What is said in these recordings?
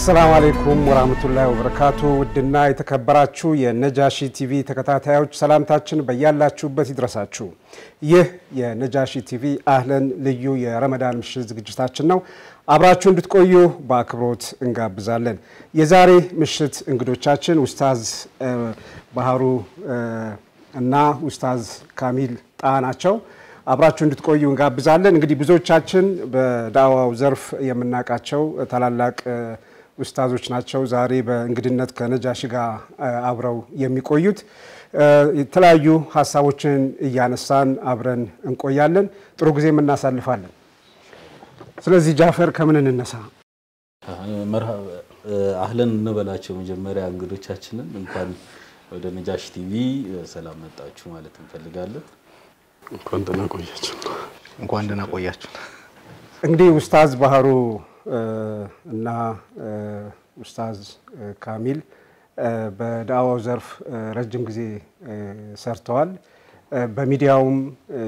السلام عليكم ورحمة الله وبركاته ودنا يتكبراتشو የነጃሺ ቲቪ ተከታታዮች ሰላምታችን በያላችሁበት ይድረሳችሁ ይህ የነጃሺ ቲቪ አህለን ልዩ የረመዳን ምሽት ዝግጅታችን ነው አብራችሁ እንድትቆዩ በአክብሮት እንጋብዛለን የዛሬ ምሽት እንግዶቻችን ኡስታዝ ባህሩ እና ኡስታዝ ካሚል ጣናቸው አብራችሁ እንድትቆዩ እንጋብዛለን እንግዲህ ብዙዎቻችን በዳዋው ዘርፍ የምናቃቸው ታላላቅ ኡስታዞች ናቸው ዛሬ በእንግድነት ከነጃሺ ጋር አብረው የሚቆዩት የተለያዩ ሐሳቦችን እያነሳን አብረን እንቆያለን ጥሩ ጊዜም እናሳልፋለን ስለዚህ ጃፈር ከምን እንነሳ መርሃባ አህለን እንበላቸው መጀመሪያ እንግዶቻችንን እንኳን ወደ ነጃሺ ቲቪ ሰላም መጣችሁ ማለት እንፈልጋለን እንኳን ደህና ቆያችሁ እንግዲህ ኡስታዝ ባህሩ እና ኡስታዝ ካሚል በዳዋው ዘርፍ ረጅም ጊዜ ሰርተዋል በሚዲያውም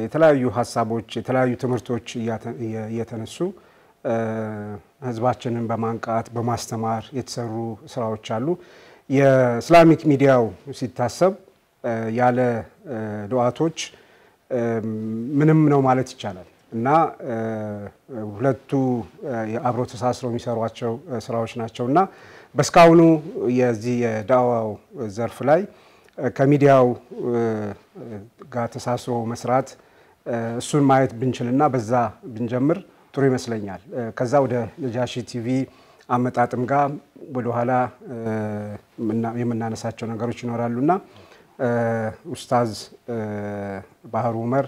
የተለያዩ ሐሳቦች የተለያዩ ትምህርቶች እየተነሱ ህዝባችንን በማንቃት በማስተማር የተሰሩ ስራዎች አሉ የእስላሚክ ሚዲያው ሲታሰብ ያለ ዱዓቶች ምንም ነው ማለት ይቻላል እና ሁለቱ አብሮ ተሳስረው የሚሰሯቸው ስራዎች ናቸውና በስካውኑ የዚህ የዳዋው ዘርፍ ላይ ከሚዲያው ጋር ተሳስሮ መስራት እሱን ማየት ብንችልና በዛ ብንጀምር ጥሩ ይመስለኛል ከዛ ወደ ነጃሺ ቲቪ አመጣጥም ጋር ወደ ኋላ የምናነሳቸው ነገሮች ይኖራሉና ኡስታዝ ባህሩ ዑመር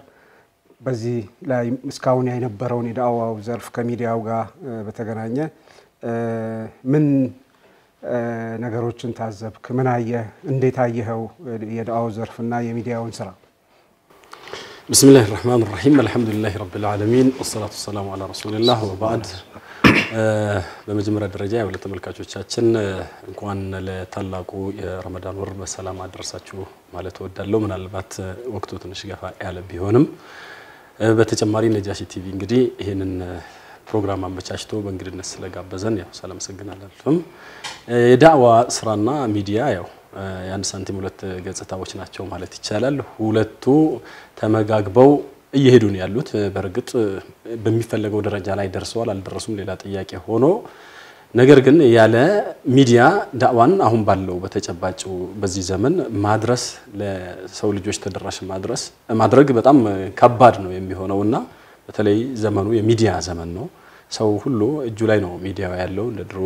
በዚህ ላይ እስካሁን የነበረውን የዳዋው ዘርፍ ከሚዲያው ጋር በተገናኘ ምን ነገሮችን ታዘብክ ምን አየህ እንዴት አየኸው የዳዋው ዘርፍና የሚዲያውን ስራ بسم الله الرحمن الرحيم الحمد لله رب العالمين والصلاه والسلام على رسول الله وبعد በመጀመሪያ ደረጃ ያው ለተመልካቾቻችን እንኳን ለታላቁ የረመዳን ወር በሰላም አደረሳችሁ ማለት ወዳለው ምናልባት ወቅቱ ትንሽ ገፋ ያለ ቢሆንም በተጨማሪ ነጃሺ ቲቪ እንግዲህ ይሄንን ፕሮግራም አመቻችቶ በእንግድነት ስለጋበዘን ያው ሰላም ሰግናለሁም የዳዋ ስራና ሚዲያ ያው ያን ሳንቲም ሁለት ገጽታዎች ናቸው ማለት ይቻላል ሁለቱ ተመጋግበው እየሄዱ ነው ያሉት በርግጥ በሚፈልገው ደረጃ ላይ ደርሰዋል አልደረሱም ሌላ ጥያቄ ሆኖ ነገር ግን ያለ ሚዲያ ዳዋን አሁን ባለው በተጨባጭ በዚህ ዘመን ማድረስ ለሰው ልጆች ተደራሽ ማድረግ በጣም ከባድ ነው የሚሆነውና በተለይ ዘመኑ የሚዲያ ዘመን ነው ሰው ሁሉ እጁ ላይ ነው ሚዲያው ያለው እንደድሮ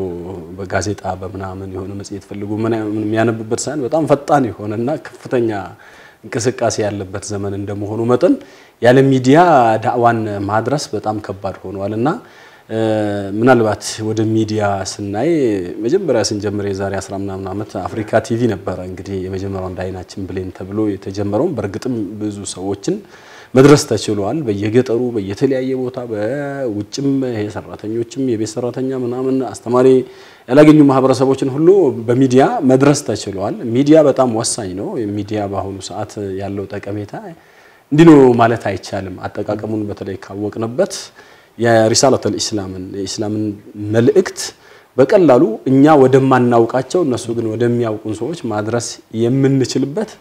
በጋዜጣ በመናምን የሆነ መጽሔት ፈልጉ ምን የሚያነብበት ሳይሆን በጣም ፈጣን ይሆነና ከፍተኛ እንቅስቃሴ ያለበት ዘመን እንደመሆኑ መጠን ያለ ሚዲያ ዳዋን ማድረስ በጣም ከባድ ሆኗልና ምናልባት ወደ ሚዲያ ስናይ መጀመሪያ ስንጀምር የዛሬ 10 ምናምን አመት አፍሪካ ቲቪ ነበር እንግዲህ የመጀመሪያው እንዳይናችን ብሌን ተብሎ የተጀመረው በርግጥም ብዙ ሰዎችን መድረስ ተችሏል በየገጠሩ በየተለያየ ቦታ በውጭም የሰራተኞችም የቤት ሰራተኛ ምናምን አስተማሪ ያላገኙ ማህበረሰቦችን ሁሉ በሚዲያ መድረስ ተችሏል ሚዲያ በጣም ወሳኝ ነው ሚዲያ በአሁኑ ሰዓት ያለው ጠቀሜታ እንዲኖ ማለት አይቻልም አጠቃቀሙን በተለይ ካወቅንበት የሪሳለተል ኢስላምን መልእክት በቀላሉ እኛ ወደማናውቃቸው እነሱ ግን ወደሚያውቁን ሰዎች ማድረስ የምንችልበት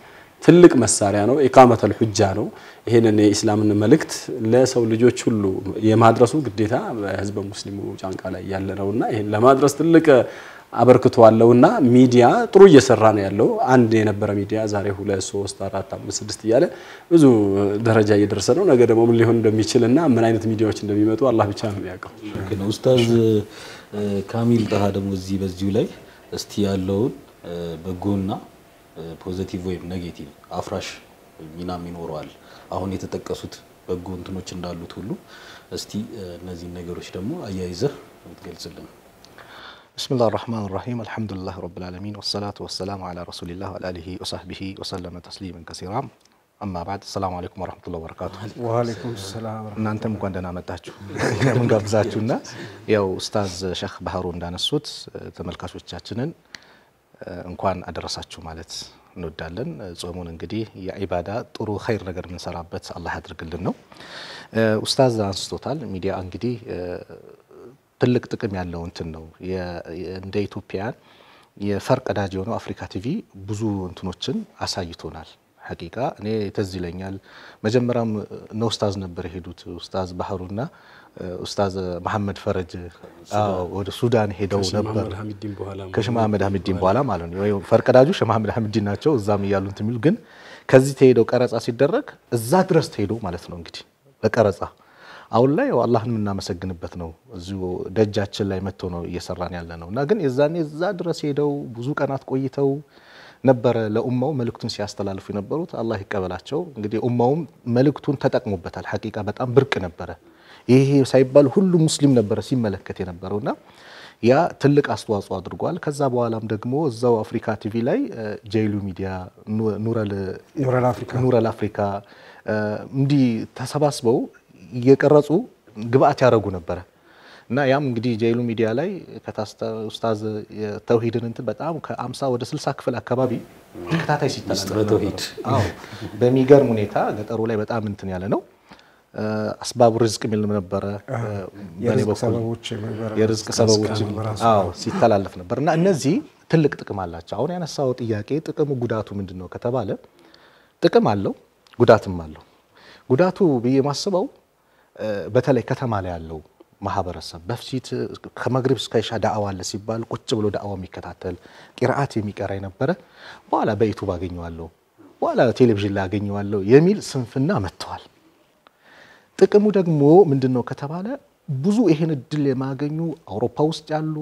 ትልቅ መሳሪያ ነው ኢቃመተል ሁጃ ነው ይሄንን የኢስላምን መልእክት ለሰው ልጆች ሁሉ የማድረሱ ግዴታ በህዝብ ሙስሊሙ ጫንቃ ላይ ያለ ነውና ይሄን ለማድረስ ትልቅ አበርክቶ አለውና ሚዲያ ጥሩ እየሰራ ነው ያለው አንድ የነበረ ሚዲያ ዛሬ 2 3 4 5 6 እያለ ብዙ ደረጃ እየደረሰ ነው ነገ ደግሞ ምን ሊሆን እንደሚችልና ምን አይነት ሚዲያዎች እንደሚመጡ አላህ ብቻ ነው የሚያውቀው ግን ኡስታዝ ካሚል ጣሃ ደግሞ እዚህ በዚሁ ላይ እስቲ ያለውን በጎና ፖዚቲቭ ወይ ኔጌቲቭ አፍራሽ ሚናም ይኖራል አሁን የተጠቀሱት በጎ እንትኖች እንዳሉት ሁሉ እስቲ እነዚህ ነገሮች ደግሞ አያይዘህ እንገልጽልን بسم الله الرحمن الرحيم الحمد لله رب العالمين والصلاة والسلام على رسول الله وعلى آله وصحبه وسلم تسليما كثيرا أما بعد السلام عليكم ورحمة الله وبركاته وعليكم السلام እናንተም እንኳን ደህና መጣችሁ ለምን ጋብዛችሁና ያው ኡስታዝ ሼክ ባህሩ እንዳነሱት ተመልካቾቻችንን እንኳን አደረሳችሁ ማለት እንወዳለን ጾሙን እንግዲህ የኢባዳ ጥሩ ኸይር ነገር ምንሰራበት አላህ ያድርግልን ነው ኡስታዝ አንስቶታል ሚዲያ እንግዲህ ትልቅ ጥቅም ያለው እንትን ነው እንደ ኢትዮጵያን የፈርቀዳጅ የሆነው አፍሪካ ቲቪ ብዙ እንትኖችን አሳይቶናል ሐቂቃ እኔ ተዝ ይለኛል መጀመሪያም ነው ኡስታዝ ነበር ሄዱት ኡስታዝ ባህሩና ኡስታዝ መሐመድ ፈረጅ ወደ ሱዳን ሄደው ነበር ከሸማመድ ሐሚዲን በኋላ ማለት ነው ፈርቀዳጁ ሸማመድ ሐሚዲን ናቸው እዛም ይያሉ እንትን የሚሉ ግን ከዚህ ተሄደው ቀረጻ ሲደረግ እዛ ድረስ ተሄደው ማለት ነው እንግዲህ በቀረጻ አሁን ላይ አላህን እናመሰግንበት ነው እዚሁ ደጃችን ላይ መጥቶ ነው እየሰራን ያለ ነውና ግን የዛኔ እዛ ድረስ ሄደው ብዙ ቀናት ቆይተው ነበር ለኡማው መልእክቱን ሲያስተላልፉ የነበሩት አላህ ይቀበላቸው እንግዲህ ኡማውም መልእክቱን ተጠቅሞበታል ሐቂቃ በጣም ብርቅ ነበር ይሄ ሳይባል ሁሉ ሙስሊም ነበር ሲመለከት የነበረውና ያ ትልቅ አስተዋጽኦ አድርጓል ከዛ በኋላም ደግሞ እዛው አፍሪካ ቲቪ ላይ ጄይሉ ሚዲያ ኑረል አፍሪካ እንዲ ተሰባስበው እየቀረጹ ግብአት ያረጉ ነበር እና ያም እንግዲህ ጄይሉ ሚዲያ ላይ ኡስታዝ ተውሂድን እንትን በጣም ከ50 ወደ 60 ክፍል አካባቢ ተከታታይ ሲተላለፍ ተውሂድ በሚገርም ሁኔታ ገጠሩ ላይ በጣም እንትን ያለ ነው አስባብ ርዝቅ ሚል ነበር የርዝቅ ሰበቦች ሲተላለፍ ነበርና እነዚህ ትልቅ ጥቅም አላቸው አሁን ያነሳው ጥያቄ ጥቅሙ ጉዳቱ ምንድነው ከተባለ ጥቅም አለው ጉዳትም አለው ጉዳቱ በየማስበው በተለይ ከተማ ላይ ያለው ማህበረሰብ በፊት ከመግሪብ እስከ ኢሻ ዳዕዋ አለ ሲባል ቁጭ ብሎ ዳዕዋ የሚከታተል ቂራአት የሚቀራ የነበረ በኋላ በዩቲዩብ አገኘዋለሁ በኋላ ቴሌቪዥን ላይ አገኘዋለሁ የሚል ስንፍና መጥቷል ጥቅሙ ደግሞ ምንድነው ከተባለ ብዙ ይሄን እድል የማገኙ አውሮፓ ውስጥ ያሉ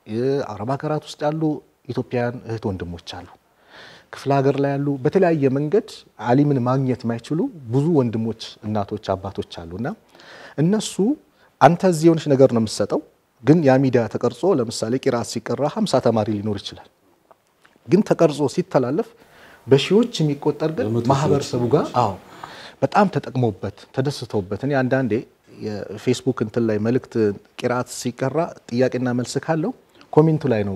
የአረብ ሀገራት ውስጥ ያሉ ኢትዮጵያን እህት ወንድሞች አሉ ክፍለ ሀገር ላይ ያሉ በተለያየ መንገድ ዓሊምን ማግኘት ማይችሉ ብዙ ወንድሞች እናቶች አባቶች አሉና እነሱ አንተ እዚህ የሆነች ነገር ነው የምትሰጠው ግን ያ ሚዲያ ተቀርጾ ለምሳሌ ቂራአት ሲቀራ 50 ተማሪ ሊኖር ይችላል ግን ተቀርጾ ሲተላለፍ በሺዎች የሚቆጠር ግን ማህበረሰቡ ጋር በጣም ተጠቅሞበት ተደስተውበት እኔ አንዳንዴ የፌስቡክ እንትን ላይ መልእክት ቂራአት ሲቀራ ጥያቄና መልስ ካለው ኮሜንቱ ላይ ነው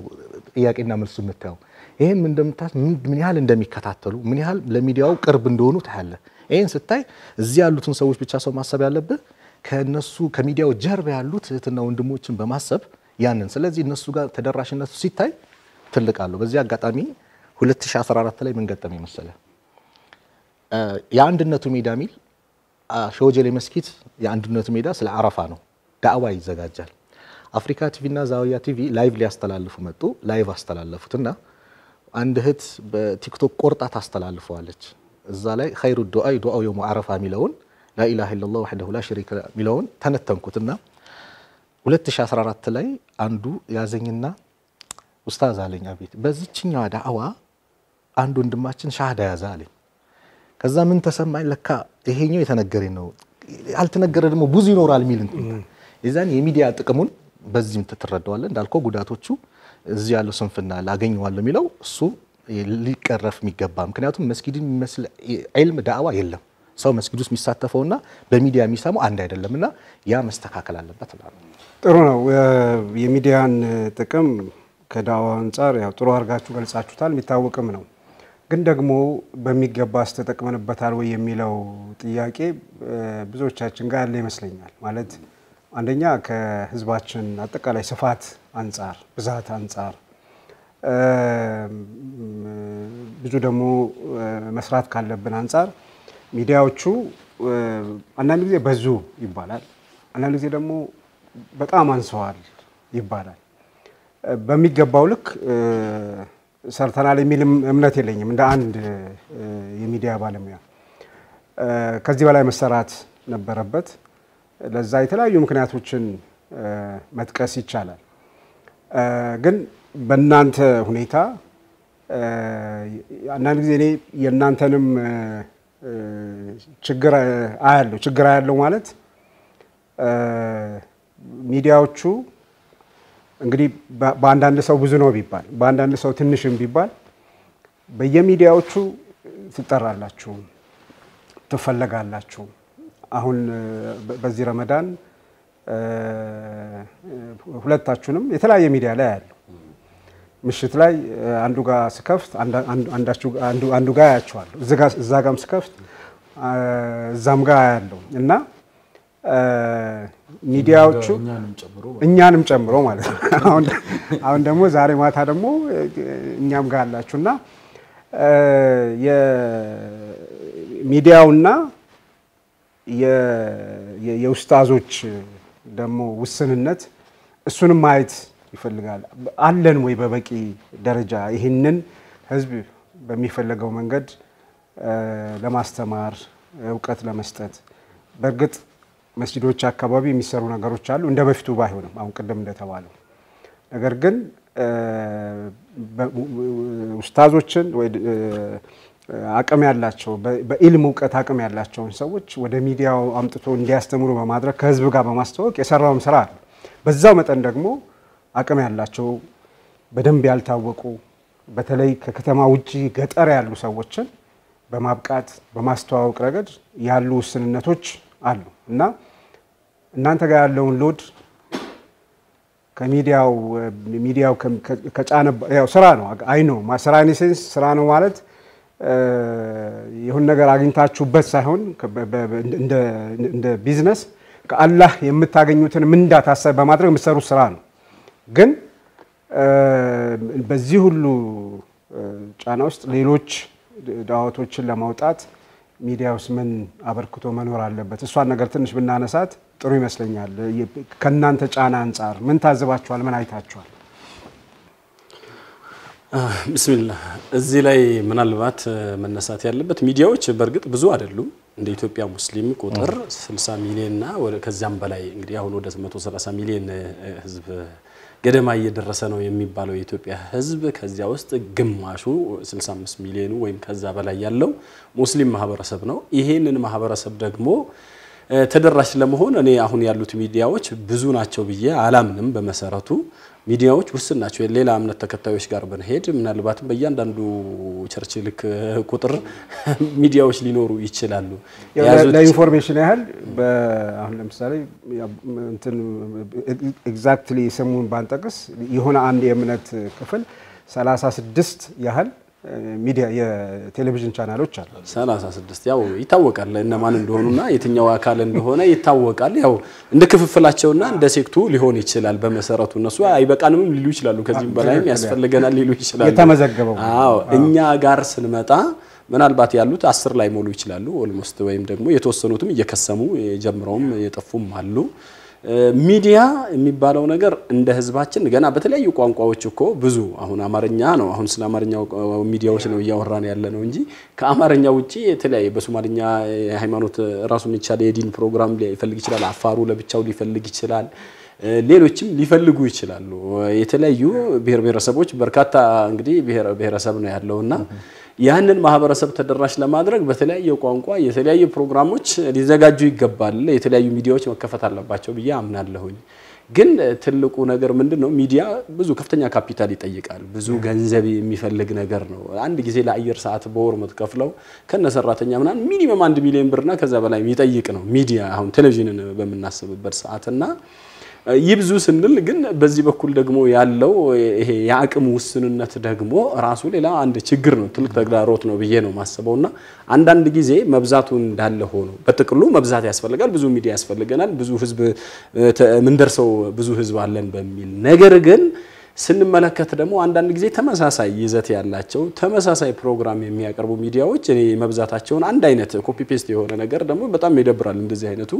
ጥያቄና መልስ የምታየው ይሄን ምን ያህል እንደሚከታተሉ ምን ያህል ለሚዲያው ቅርብ እንደሆኑ ታያለ ይሄን ስታይ እዚህ ያሉትን ሰዎች ብቻ ሰው ማሰብ ያለበት ከነሱ ከሚዲያው ጀርባ ያሉት እህትና ወንድሞችን በማሰብ ያንን ስለዚህ እነሱ ጋር ተደራሽነቱ ሲታይ ትልቃለው በዚህ አጋጣሚ 2014 ላይ ምን ገጠመኝ መሰለ የአንድነቱ ሜዳ ሚል ሾጀሌ መስጊድ የአንድነቱ ሜዳ ስለ አረፋ ነው ዳዕዋ ይዘጋጃል አፍሪካ ቲቪና ዛውያ ቲቪ ላይቭ ሊያስተላልፉ መጡ ላይቭ አስተላለፉትና አንድ እህት በቲክቶክ ቆርጣ ታስተላልፈዋለች እዛ ላይ ኸይሩ ዱዓ የውም አረፋ ሚለውን لا اله الا الله وحده لا شريك له ሚለውን ተነተንኩትና 2014 ላይ አንዱ ያዘኝና ኡስታዝ አለኝ አቤት በዚህኛው ዳዕዋ አንዱ ወንድማችን ሻሃዳ ያዘ አለኝ ከዛ ምን ተሰማኝ ለካ ይሄኛው የተነገረ ነው አልተነገረ ደግሞ ብዙ ይኖራል ሚል እንትን የዛን የሚዲያ ጥቅሙን በዚህም ተተረዳዋለ እንዳልከው ጉዳቶቹ እዚህ ያለው ስንፍና ላገኘዋለሁ ሚለው እሱ ሊቀረፍ የሚገባ ምክንያቱም መስጊድን የሚመስል ዒልም ዳዕዋ የለም ሰው መስጊድ ውስጥ የሚሳተፈውና በሚዲያ የሚሰማው አንድ አይደለምና ያ መስተካከል አለበት ማለት ነው ጥሩ ነው የሚዲያን ጥቅም ከዳዕዋ አንፃር ያው ጥሩ አርጋችሁ ገልጻችሁታል የሚታወቅም ነው ግን ደግሞ በሚገባ ተጠቅመንበታል ወይ የሚለው ጥያቄ ብዙዎቻችን ጋር ያለ ይመስለኛል ማለት አንደኛ ከህዝባችን አጠቃላይ ስፋት አንፃር ብዛት አንፃር ብዙ ደግሞ መስራት ካለብን አንፃር ሚዲያዎቹ አንዳንድ ጊዜ በዙ ይባላል አንዳንድ ጊዜ ደግሞ በጣም አንሰዋል ይባላል በሚገባው ልክ ሰርተናል የሚል እምነት የለኝም እንደ አንድ የሚዲያ ባለሙያ ከዚህ በላይ መሰራት ነበረበት ለዛ የተለያዩ ምክንያቶችን መጥቀስ ይቻላል ግን በእናንተ ሁኔታ አንዳንድ ጊዜ እኔ የእናንተንም ችግር አያለው ማለት ሚዲያዎቹ እንግዲህ በአንዳንድ ሰው ብዙ ነው ቢባል በአንዳንድ ሰው ትንሽም ቢባል በየሚዲያዎቹ ትጠራላችሁ ትፈለጋላችሁ አሁን በዚህ ረመዳን ሁለታችሁንም የተለያየ ሚዲያ ላይ ያለው ምሽት ላይ አንዱ ጋር ስከፍት አንዱ ጋር ያያችኋል እዛ ጋርም ስከፍት እዛም ጋር ያለው እና ሚዲያዎቹ እኛንም ጨምሮ ማለት ነው አሁን ደግሞ ዛሬ ማታ ደግሞ እኛም ጋር አላችሁና የሚዲያውና የኡስታዞች ደግሞ ውስንነት እሱንም ማየት ይፈልጋል አለን ወይ በበቂ ደረጃ ይሄንን ህዝብ በሚፈልገው መንገድ ለማስተማር ዕውቀት ለመስጠት በርግጥ መስጂዶች አካባቢ የሚሰሩ ነገሮች አሉ እንደ በፊቱ ባይሆንም አሁን ቀደም እንደተባለው ነገር ግን ኡስታዞችን ወይ አቅም ያላቸው በኢልም ዕውቀት አቅም ያላቸው ሰዎች ወደ ሚዲያው አምጥቶ እንዲያስተምሩ በማድረግ ከህዝብ ጋር በማስተዋወቅ የሰራውም ስራ አለ በዛው መጠን ደግሞ አቅም ያላቸው በደንብ ያልታወቁ በተለይ ከከተማ ውጪ ገጠር ያሉ ሰዎችን በማብቃት በማስተዋወቅ ረገድ ያሉ ውስንነቶች አሉ እና እናንተ ጋር ያለውን ሎድ ከሚዲያው ከጫነ ያው ስራ ነው አይ ነው ማሰራኒ ሴንስ ስራ ነው ማለት ይሁን ነገር አግኝታችሁበት ሳይሆን እንደ ቢዝነስ ከአላህ የምታገኙትን ምንዳ ታሳቢ በማድረግ የምትሰሩት ስራ ነው ግን በዚህ ሁሉ ጫና ውስጥ ሌሎች ዳዋቶችን ለማውጣት ሚዲያውስ ምን አበርክቶ መኖር አለበት እሷን ነገር ትንሽ ብናነሳት ጥሩ ይመስለኛል ከናንተ ጫና አንፃር ምን ታዘባችኋል ምን አይታችኋል ቢስሚላህ እዚህ ላይ ምናልባት መነሳት ያለበት ሚዲያዎች በርግጥ ብዙ አይደሉም እንደ ኢትዮጵያ ሙስሊም ቁጥር 60 ሚሊዮን እና ወደ ከዛም በላይ እንግዲህ አሁን ወደ 130 ሚሊዮን ህዝብ ገደማ እየደረሰ ነው የሚባለው የኢትዮጵያ ህዝብ ከዚያ ውስጥ ግማሹ 65 ሚሊዮን ወይም ከዛ በላይ ያለው ሙስሊም ማህበረሰብ ነው ይሄንን ማህበረሰብ ደግሞ ተደራሽ ለመሆን እኔ አሁን ያሉት ሚዲያዎች ብዙ ናቸው ብዬ አላምንም በመሰረቱ ሚዲያዎች ውስን ናቸው ሌላ እምነት ተከታዮች ጋር በነሄድ ምናልባት በእያንዳንዱ ቸርች ልክ ቁጥር ሚዲያዎች ሊኖሩ ይችላሉ ለኢንፎርሜሽን ያህል አሁን ለምሳሌ እንትን ኤግዛክትሊ ስሙን ባንጠቅስ የሆነ አንድ የእምነት ክፍል 36 ያህል ሚዲያ የቴሌቪዥን ቻናሎች አሉ 36 ያው ይታወቃል እነማን እንደሆኑና የትኛው አካል እንደሆነ ይታወቃል ያው እንደ ክፍፍላቸውና እንደ ሴክቱ ሊሆን ይችላል በመሰረቱ እነሱ አይበቃንም ሊሉ ይችላሉ ከዚህም በላይም ያስፈልገናል ሊሉ ይችላሉ የተመዘገበው አዎ እኛ ጋር ስንመጣ ምናልባት ያሉት 10 ላይ ሞሉ ይችላሉ ኦልሞስት ወይም ደግሞ የተወሰኑትም እየከሰሙ ጀምረውም የጠፉም አሉ ሚዲያ የሚባለው ነገር እንደ ህዝባችን ገና በተለያዩ ቋንቋዎች እኮ ብዙ አሁን አማርኛ ነው አሁን ስለ አማርኛው ሚዲያዎች ነው ያወራን ያለ ነው እንጂ ከአማርኛ ውጪ የተለያየ በሶማሊኛ ሃይማኖት ራሱን የቻለ የዲን ፕሮግራም ሊፈልግ ይችላል አፋሩ ለብቻው ሊፈልግ ይችላል ሌሎችም ሊፈልጉ ይችላሉ የተለያዩ ብሔረሰቦች በርካታ እንግዲህ ብሔረሰብ ነው ያለውና ያንን ማህበረሰብ ተደራሽ ለማድረግ በተለያየ ቋንቋ የተለያየ ፕሮግራሞች ሊዘጋጁ ይገባል የተለያዩ ሚዲያዎች መከፈት አለባቸው ብዬ አምናለሁኝ ግን ትልቁ ነገር ምንድነው ሚዲያ ብዙ ከፍተኛ ካፒታል ይጠይቃል ብዙ ገንዘብ የሚፈልግ ነገር ነው አንድ ጊዜ ለአየር ሰዓት በወር መትከፍለው ከነሰራተኛ ምናምን ሚኒመም 1 ሚሊዮን ብርና ከዛ በላይ የሚጠይቅ ነው ሚዲያ አሁን ቴሌቪዥንን በመናስብበት ሰዓትና ይብዙ ስንል ግን በዚህ በኩል ደግሞ ያለው ይሄ ያቅም ውስንነት ደግሞ ራሱ ሌላ አንድ ችግር ነው ትልቅ ተግዳሮት ነው ብዬ ነው ማስበውና አንዳንድ ጊዜ መብዛቱ እንዳለ ሆኖ በጥቅሉ መብዛት ያስፈልጋል ብዙ ሚዲያ ያስፈልገናል ብዙ ህዝብ ምን ደርሰው ብዙ ህዝብ አለን በሚል ነገር ግን ስንመለከት ደግሞ አንዳንድ ጊዜ ተመሳሳይ ይዘት ያላቸው ተመሳሳይ ፕሮግራም የሚያቀርቡ ሚዲያዎች እኔ መብዛታቸውን አንድ አይነት ኮፒ ፔስት የሆነ ነገር ደግሞ በጣም ይደብራል እንደዚህ አይነቱ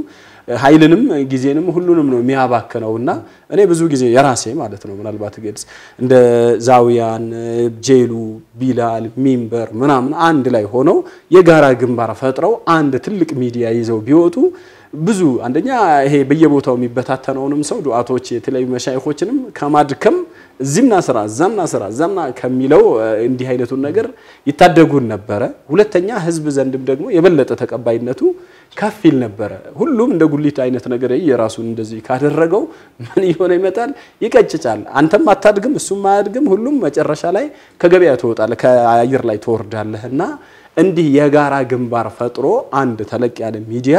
ኃይልንም ጊዜንም ሁሉንም ነው የሚያባከነውና እኔ ብዙ ጊዜ የራሴ ማለት ነው ምናልባት ግልጽ እንደ ዛውያን ጄሉ ቢላል ሚንበር ምናምን አንድ ላይ ሆነው የጋራ ግንባር ፈጥረው አንድ ትልቅ ሚዲያ ይዘው ቢወጡ ብዙ አንደኛ ይሄ በየቦታው የሚበታተነውንም ሰው ዱዓቶች የተለያዩ መሻይኾችንም ከማድከም እዚህና ስራ ዘምና ከሚለው እንዲህ አይነቱን ነገር ይታደጉን ነበር ሁለተኛ ህዝብ ዘንድም ደግሞ የበለጠ ተቀባይነቱ ከፊል ነበር ሁሉም እንደ ጉሊት አይነት ነገር የራሱን እንደዚህ ካደረገው ምን ይሆነ ይመጣል ይቀጭጫል አንተም አታድግም እሱም አያድግም ሁሉም መጨረሻ ላይ ከገበያ ተወጣለ ከአየር ላይ ተወርዳለህና እንዲህ የጋራ ግንባር ፈጥሮ አንድ ተለቅ ያለ ሚዲያ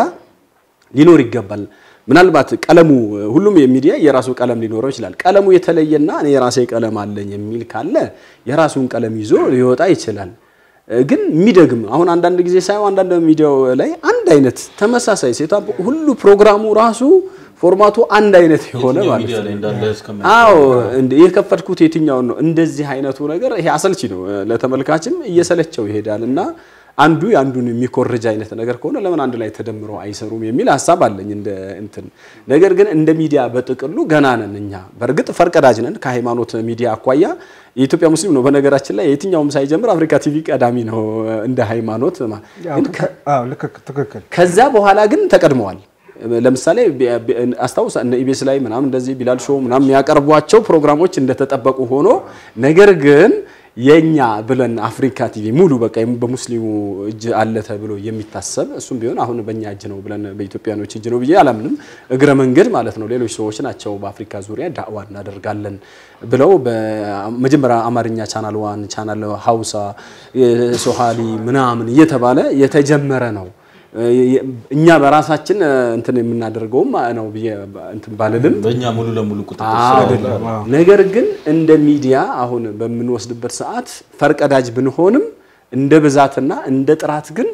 ሊኖር ይገባል ምናልባት ቀለሙ ሁሉም የሚዲያ የራሱ ቀለም ሊኖረው ይችላል ቀለሙ የተለየና እኔ የራሴ ቀለም አለኝ የሚል ካለ የራሱን ቀለም ይዞ ሊወጣ ይችላል ግን የሚደግም አሁን አንዳንድ ጊዜ ሳይው አንዳንድ ሚዲያው ላይ አንድ አይነት ተመሳሳይ ሴታፕ ሁሉ ፕሮግራሙ ራሱ ፎርማቱ አንድ አይነት የሆነ ማለት ነው አዎ እንደ የከፈትኩት የትኛው ነው እንደዚህ አይነቱ ነገር ይሄ አሰልቺ ነው ለተመልካችም እየሰለቸው ይሄዳልና አንዱ ያንዱን የሚኮርጅ አይነት ነገር ከሆነ ለምን አንድ ላይ ተደምረው አይሰሩም የሚል ሐሳብ አለኝ እንደ እንትን ነገር ግን እንደ ሚዲያ በጥቅሉ ገና ነን እኛ በርግጥ ፈርቀዳጅ ነን ከሃይማኖት ሚዲያ አቋያ የኢትዮጵያ ሙስሊም ነው በነገራችን ላይ የትኛውም ሳይጀምር አፍሪካ ቲቪ ቀዳሚ ነው እንደ ሃይማኖት አዎ ልክ ትክክል ከዛ በኋላ ግን ተቀድመዋል ለምሳሌ አስተውሳ እነ ኢቢኤስ ላይ ምናምን እንደዚህ ቢላል ሾው ምናምን ያቀርቧቸው ፕሮግራሞች እንደተጠበቁ ሆኖ ነገር ግን የኛ ብለን አፍሪካ ቲቪ ሙሉ በቃ በሙስሊሙ እጅ አለ ተብሎ የሚታሰብ እሱም ቢሆን አሁን በእኛ እጅ ነው ብለን በኢትዮጵያኖች እጅ ነው ብዬ አላምንም እግረ መንገድ ማለት ነው ሌሎች ሰዎች ናቸው በአፍሪካ ዙሪያ ዳዕዋ እናደርጋለን ብለው በመጀመሪያ አማርኛ ቻናል 1 ቻናል ሃውሳ ሶሃሊ ምናምን እየተባለ የተጀመረ ነው እኛ በራሳችን እንትን የምናደርገው ነው እንትን ባለልን በእኛ ሙሉ ለሙሉ ቁጥጥር አይደለም ነገር ግን እንደ ሚዲያ አሁን በምንወስድበት ሰዓት ፈርቀዳጅ ብንሆንም እንደ ብዛትና እንደ ጥራት ግን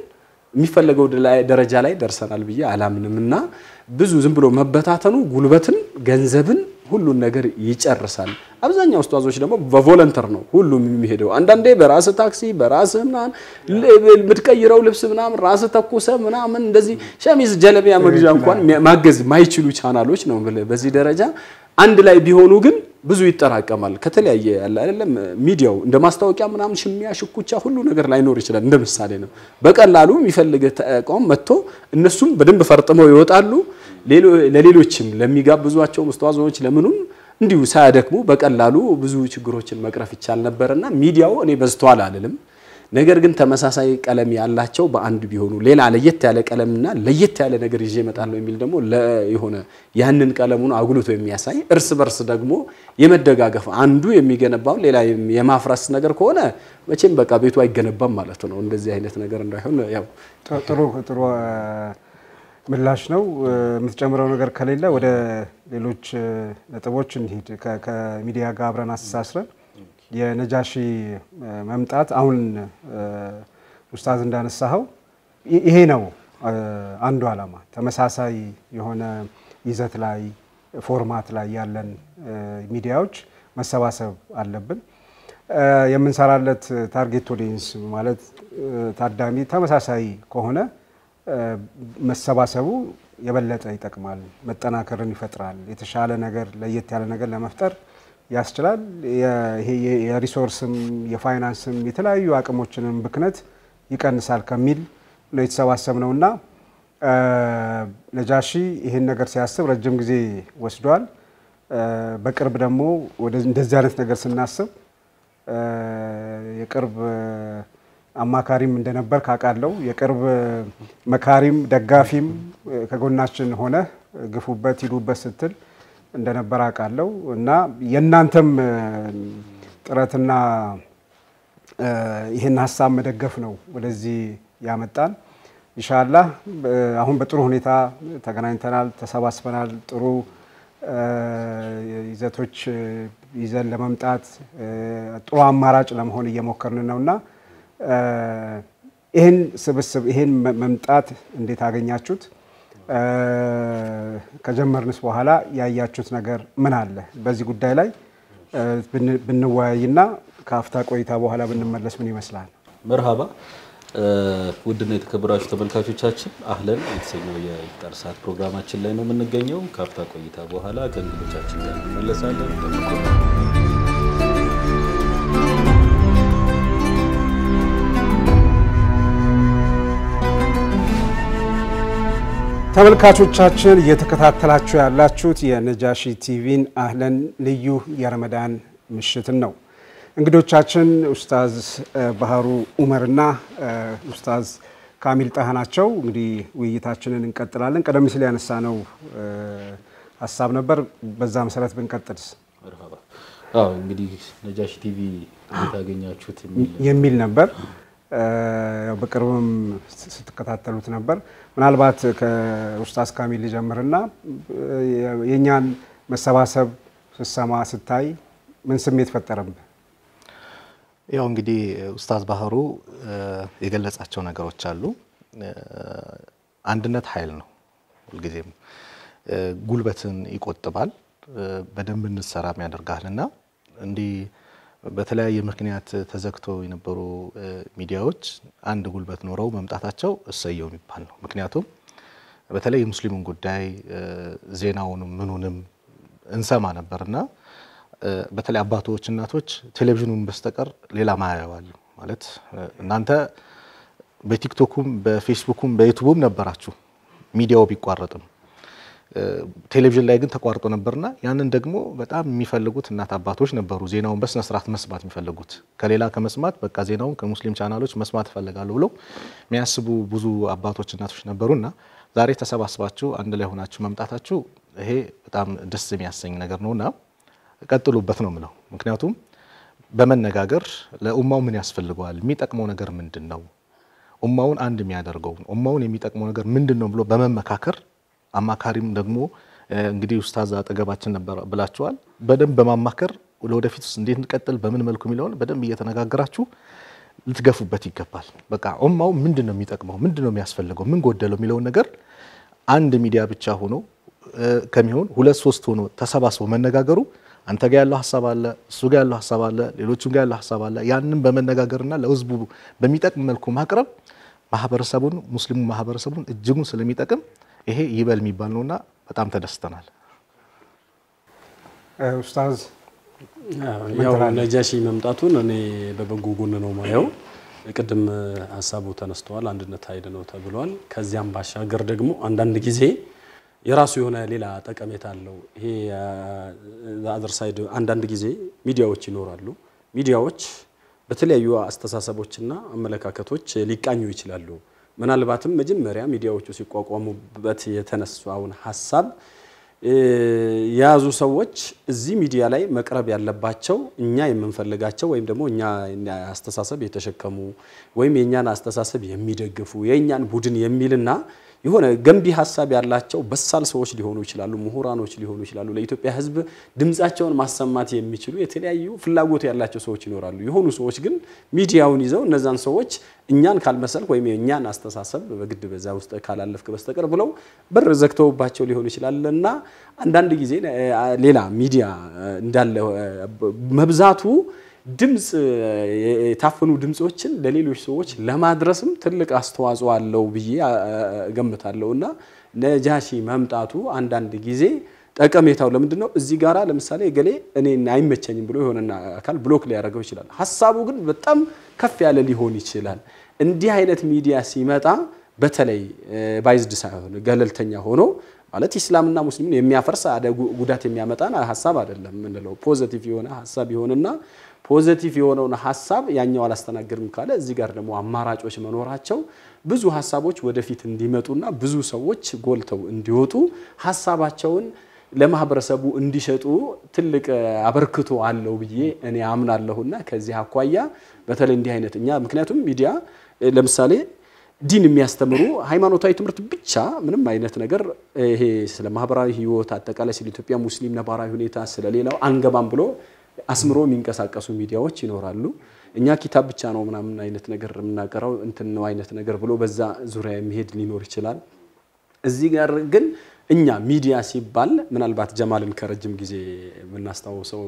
የሚፈልገው ደረጃ ላይ ደርሰናል ብዬ አላምንምና ብዙ ዝም ብሎ መበታተኑ ጉልበትን ገንዘብን ሁሉን ነገር ይጨርሳል አብዛኛው ኡስታዞች ደግሞ በቮለንተር ነው ሁሉም የሚሄደው አንዳንዴ በራስ ታክሲ በራስ ምናምን ምትቀይረው ልብስ ምናምን ራስ ተኩሰ ምናምን እንደዚህ ሸሚዝ ጀለቢያ መግዣ እንኳን ማገዝ ማይችሉ ቻናሎች ነው በዚህ ደረጃ አንድ ላይ ቢሆኑ ግን ብዙ ይተራቀማል ከተለያየ ያለ አይደለም ሚዲያው እንደ ማስታወቂያ ምናምን ሽሚያ ሽኩቻ ሁሉ ነገር ላይኖር ይችላል እንደ ምሳሌ ነው በቀላሉ የሚፈልግ ተቋም መጥቶ እነሱም በደንብ ፈርጥመው ይወጣሉ ለሌሎችም ለሚጋብዟቸው ኡስታዞች ለምኑም እንዲሁ ሳያደክሙ በቀላሉ ብዙ ችግሮችን መቅረፍ ይቻል ነበርና ሚዲያው እኔ በዝቷል አይደለም ነገር ግን ተመሳሳይ ቀለም ያላቸው በአንድ ቢሆኑ ሌላ ለየት ያለ ቀለምና ለየት ያለ ነገር ይዤ መጣለው የሚል ደግሞ ለይሆነ ያንን ቀለሙን አጉልቶ የሚያሳይ እርስ በርስ ደግሞ የመደጋገፍ አንዱ የሚገነባው ሌላ የማፍራስ ነገር ከሆነ መቼም በቃ ቤቱ አይገነባም ማለት ነው እንደዚህ አይነት ነገር እንዳይሆን ያው ጥሩ ምላሽ ነው የምትጨምረው ነገር ከሌለ ወደ ሌሎች ነጥቦች እንሂድ ከሚዲያ ጋር አብረን አስተሳስረን የነጃሺ መምጣት አሁን ኡስታዝ እንዳነሳው ይሄ ነው አንዱ አላማ ተመሳሳይ የሆነ ይዘት ላይ ፎርማት ላይ ያለን ሚዲያዎች መሰባሰብ አለብን የምንሰራለት ታርጌት ኦዲየንስ ማለት ታዳሚ ተመሳሳይ ከሆነ መሰባሰቡ የበለጠ ይጠቅማል መጠናከርን ይፈጥራል የተሻለ ነገር ለየት ያለ ነገር ለመፍጠር ያስችላል ይሄ የሪሶርስም የፋይናንስም የተለያዩ አቅሞችንም ብክነት ይቀንሳል ከሚል ነው የተሰባሰብነውና ነጃሺ ይሄን ነገር ሲያስብ ረጅም ጊዜ ወስዷል በቅርብ ደግሞ ወደ እንደዚህ አይነት ነገር ስናስብ የቅርብ አማካሪም እንደነበር ካቃለው የቅርብ መካሪም ደጋፊም ከጎናችን ሆነ ግፉበት ይሉበት ስትል እንደነበር አቃለው እና የናንተም ጥረትና ይሄን ሐሳብ መደገፍ ነው ወደዚህ ያመጣን ኢንሻአላህ አሁን በጥሩ ሁኔታ ተገናኝተናል ተሰባስበናል ጥሩ ይዘቶች ይዘን ለመምጣት ጥሩ አማራጭ ለመሆን እየሞከርን ነውና ይሄን ስብስብ ይሄን መምጣት እንዴት አገኛችሁት ከጀመርንስ በኋላ ያያችሁት ነገር ምን አለ በዚህ ጉዳይ ላይ ብንወያይና ካፍታ ቆይታ በኋላ ብንመለስ ምን ይመስላል መርሃባ ውድና የተከበራችሁ ተመልካቾቻችን አህለን የተሰኘው የኢፍጣር ሰዓት ፕሮግራማችን ላይ ነው የምንገኘው ካፍታ ቆይታ በኋላ ከእንግዶቻችን ጋር እንመለሳለን ተመልካቾቻችን እየተከታተላችሁ ያላችሁት የነጃሺ ቲቪን አህለን ልዩ የረመዳን ምሽትን ነው እንግዶቻችን ኡስታዝ ባህሩ ኡመርና ኡስታዝ ካሚል ጣሃ ናቸው እንግዲህ ውይይታችንን እንቀጥላለን ቀደም ሲል ያነሳነው ሐሳብ ነበር በዛ መሰረት ብንቀጥልስ መርሃባ እንግዲህ ነጃሺ ቲቪ ታገኛችሁት የሚል ነበር በቅርብም ስትከታተሉት ነበር ምናልባት ከኡስታዝ ካሚል ጀምርና የኛን መሰባሰብ ስሰማ ስታይ ምን ስሜት ፈጠረብህ ያው እንግዲህ ኡስታዝ ባህሩ የገለጻቸው ነገሮች አሉ። አንድነት ኃይል ነው። ሁልጊዜም ጉልበትን ይቆጥባል፣ በደንብ እንሰራም ያደርጋልና እንዲህ በተለያየ ምክንያት ተዘግቶ የነበሩ ሚዲያዎች አንድ ጉልበት ኖረው መምጣታቸው እሰየው የሚባል ነው። ምክንያቱም በተለይ ሙስሊሙን ጉዳይ ዜናውንም ምኑንም እንሰማ ነበርና በተለይ አባቶች እናቶች ቴሌቪዥኑን በስተቀር ሌላ ማያያዋሉ ማለት እናንተ በቲክቶኩም በፌስቡኩም በዩቲዩብም ነበራችሁ ሚዲያው ቢቋረጥም ቴሌቪዥን ላይ ግን ተቋርጦ ነበርና ያንን ደግሞ በጣም የሚፈልጉት እናት አባቶች ነበሩ ዜናውን በስነ ስርዓት መስማት የሚፈልጉት ከሌላ ከመስማት በቃ ዜናውን ከሙስሊም ቻናሎች መስማት ይፈልጋሉ ብለው የሚያስቡ ብዙ አባቶች እናቶች ነበሩና ዛሬ ተሰባስባችሁ አንድ ላይ ሆናችሁ መምጣታችሁ ይሄ በጣም ደስ የሚያሰኝ ነገር ነውና ቀጥሉበት ነው ምለው ምክንያቱም በመነጋገር ለኡማው ምን ያስፈልገዋል የሚጠቅመው ነገር ምንድነው ኡማውን አንድ የሚያደርገው ኡማውን የሚጠቅመው ነገር ምንድነው ብሎ በመመካከር አማካሪም ደግሞ እንግዲህ ኡስታዝ አጠገባችን ነበር ብላችኋል በደንብ በማማከር ወደፊት እንዴት እንቀጥል በምን መልኩ የሚለውን በደንብ እየተነጋገራችሁ ልትገፉበት ይገባል በቃ ኡማው ምንድነው የሚጠቅመው ምንድነው የሚያስፈልገው ምን ጎደለው የሚለው ነገር አንድ ሚዲያ ብቻ ሆኖ ከሚሆን ሁለት ሶስት ሆኖ ተሰባስቦ መነጋገሩ አንተ ጋር ያለው ሐሳብ አለ እሱ ጋር ያለው ሐሳብ አለ ሌሎችም ጋር ያለው ሐሳብ አለ ያንን በመነጋገርና ለህዝቡ በሚጠቅም መልኩ ማቅረብ ማህበረሰቡን ሙስሊሙ ማህበረሰቡን እጅጉን ስለሚጠቅም ይሄ ይበል የሚባል ነውና በጣም ተደስተናል ኡስታዝ ያው ነጃሺ መምጣቱን እኔ በበጎ ጎን ነው ማየው ቅድም ሐሳቡ ተነስተዋል አንድነት ኃይል ነው ተብሏል ከዚያም ባሻገር ደግሞ አንዳንድ ጊዜ የራሱ የሆነ ሌላ ጠቀሜታ አለው ይሄ አዘር ሳይድ አንዳንድ ጊዜ ሚዲያዎች ይኖራሉ ሚዲያዎች በተለያዩ አስተሳሰቦችና አመለካከቶች ሊቃኙ ይችላሉ ምናልባትም መጀመሪያ ሚዲያዎቹ ሲቋቋሙበት የተነሳውን ሐሳብ ያዙ ሰዎች እዚህ ሚዲያ ላይ መቅረብ ያለባቸው እኛ የምንፈልጋቸው ወይም ደግሞ እኛ አስተሳሰብ የተሸከሙ ወይም የኛን አስተሳሰብ የሚደግፉ የኛን ቡድን የሚልና የሆነ ገንቢ ሐሳብ ያላቸው በሳል ሰዎች ሊሆኑ ይችላሉ ምሁራኖች ሊሆኑ ይችላሉ ለኢትዮጵያ ህዝብ ድምጻቸውን ማሰማት የሚችሉ የተለያዩ ፍላጎት ያላቸው ሰዎች ይኖራሉ የሆኑ ሰዎች ግን ሚዲያውን ይዘው እነዛን ሰዎች እኛን ካልመሰልክ ወይም የኛን አስተሳሰብ በግድ በዛ ውስጥ ካላለፍክ በስተቀር ብለው በር ዘግተውባቸው ሊሆኑ ይችላልና አንዳንድ ጊዜ ሌላ ሚዲያ እንዳለ መብዛቱ ድምጽ የታፈኑ ድምጾችን ለሌሎች ሰዎች ለማድረስም ትልቅ አስተዋጽኦ አለው ብዬ ገምታለሁና ነጃሺ መምጣቱ አንዳንድ ጊዜ ጠቀሜታው ለምንድነው እዚህ ጋራ ለምሳሌ ገሌ እኔን አይመቸኝም ብሎ ይሆነና አካል ብሎክ ሊያደርገው ይችላል ሐሳቡ ግን በጣም ከፍ ያለ ሊሆን ይችላል እንዲህ አይነት ሚዲያ ሲመጣ በተለይ ባይዝድ ሳይሆን ገለልተኛ ሆኖ ማለት እስላምና ሙስሊምን የሚያፈርስ ጉዳት የሚያመጣና ሐሳብ አይደለም ምንለው ፖዚቲቭ የሆነ ሐሳብ ይሆንና ፖዚቲቭ የሆነውን ሐሳብ ያኛው አላስተናገርም ካለ እዚህ ጋር ደግሞ አማራጮች መኖራቸው ብዙ ሐሳቦች ወደፊት እንዲመጡና ብዙ ሰዎች ጎልተው እንዲወጡ ሐሳባቸውን ለማህበረሰቡ እንዲሸጡ ትልቅ አበርክቶ አለው ብዬ እኔ አምናለሁና ከዚህ አኳያ በተለይ እንዲህ አይነት እኛ ምክንያቱም ሚዲያ ለምሳሌ ዲን የሚያስተምሩ ሃይማኖታዊ ትምህርት ብቻ ምንም አይነት ነገር ይሄ ስለ ማህበራዊ ህይወት አጠቃላይ ስለ ኢትዮጵያ ሙስሊም ነባራዊ ሁኔታ ስለሌላው አንገባም ብሎ አስምሮ የሚንቀሳቀሱ ሚዲያዎች ይኖራሉ እኛ ኪታብ ብቻ ነው ምናምን አይነት ነገር የምናቀራው እንትን ነው አይነት ነገር ብሎ በዛ ዙሪያ የሚሄድ ሊኖር ይችላል እዚህ ጋር ግን እኛ ሚዲያ ሲባል ምናልባት ጀማልን ከረጅም ጊዜ የምናስተዋውሰው